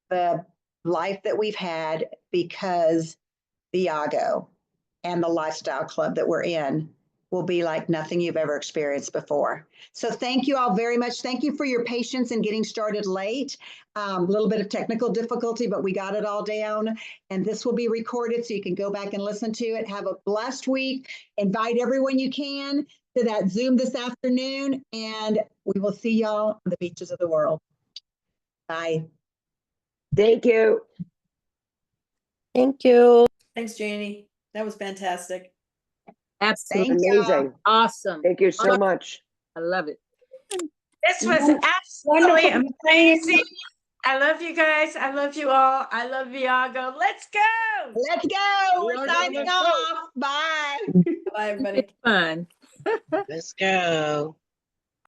the life that we've had because Viago and the lifestyle club that we're in will be like nothing you've ever experienced before. So thank you all very much. Thank you for your patience in getting started late. A little bit of technical difficulty, but we got it all down. And this will be recorded so you can go back and listen to it. Have a blessed week. Invite everyone you can to that Zoom this afternoon, and we will see y'all on the beaches of the world. Bye. Thank you. Thank you. Thanks, Janie. That was fantastic. Absolutely Thank y'all. amazing. Awesome. Thank you so much. I love it. This was absolutely amazing. I love you guys. I love you all. I love Viago. Let's go. Let's go. We're Let's signing go. off. Bye. Bye, everybody. Fun. Let's go.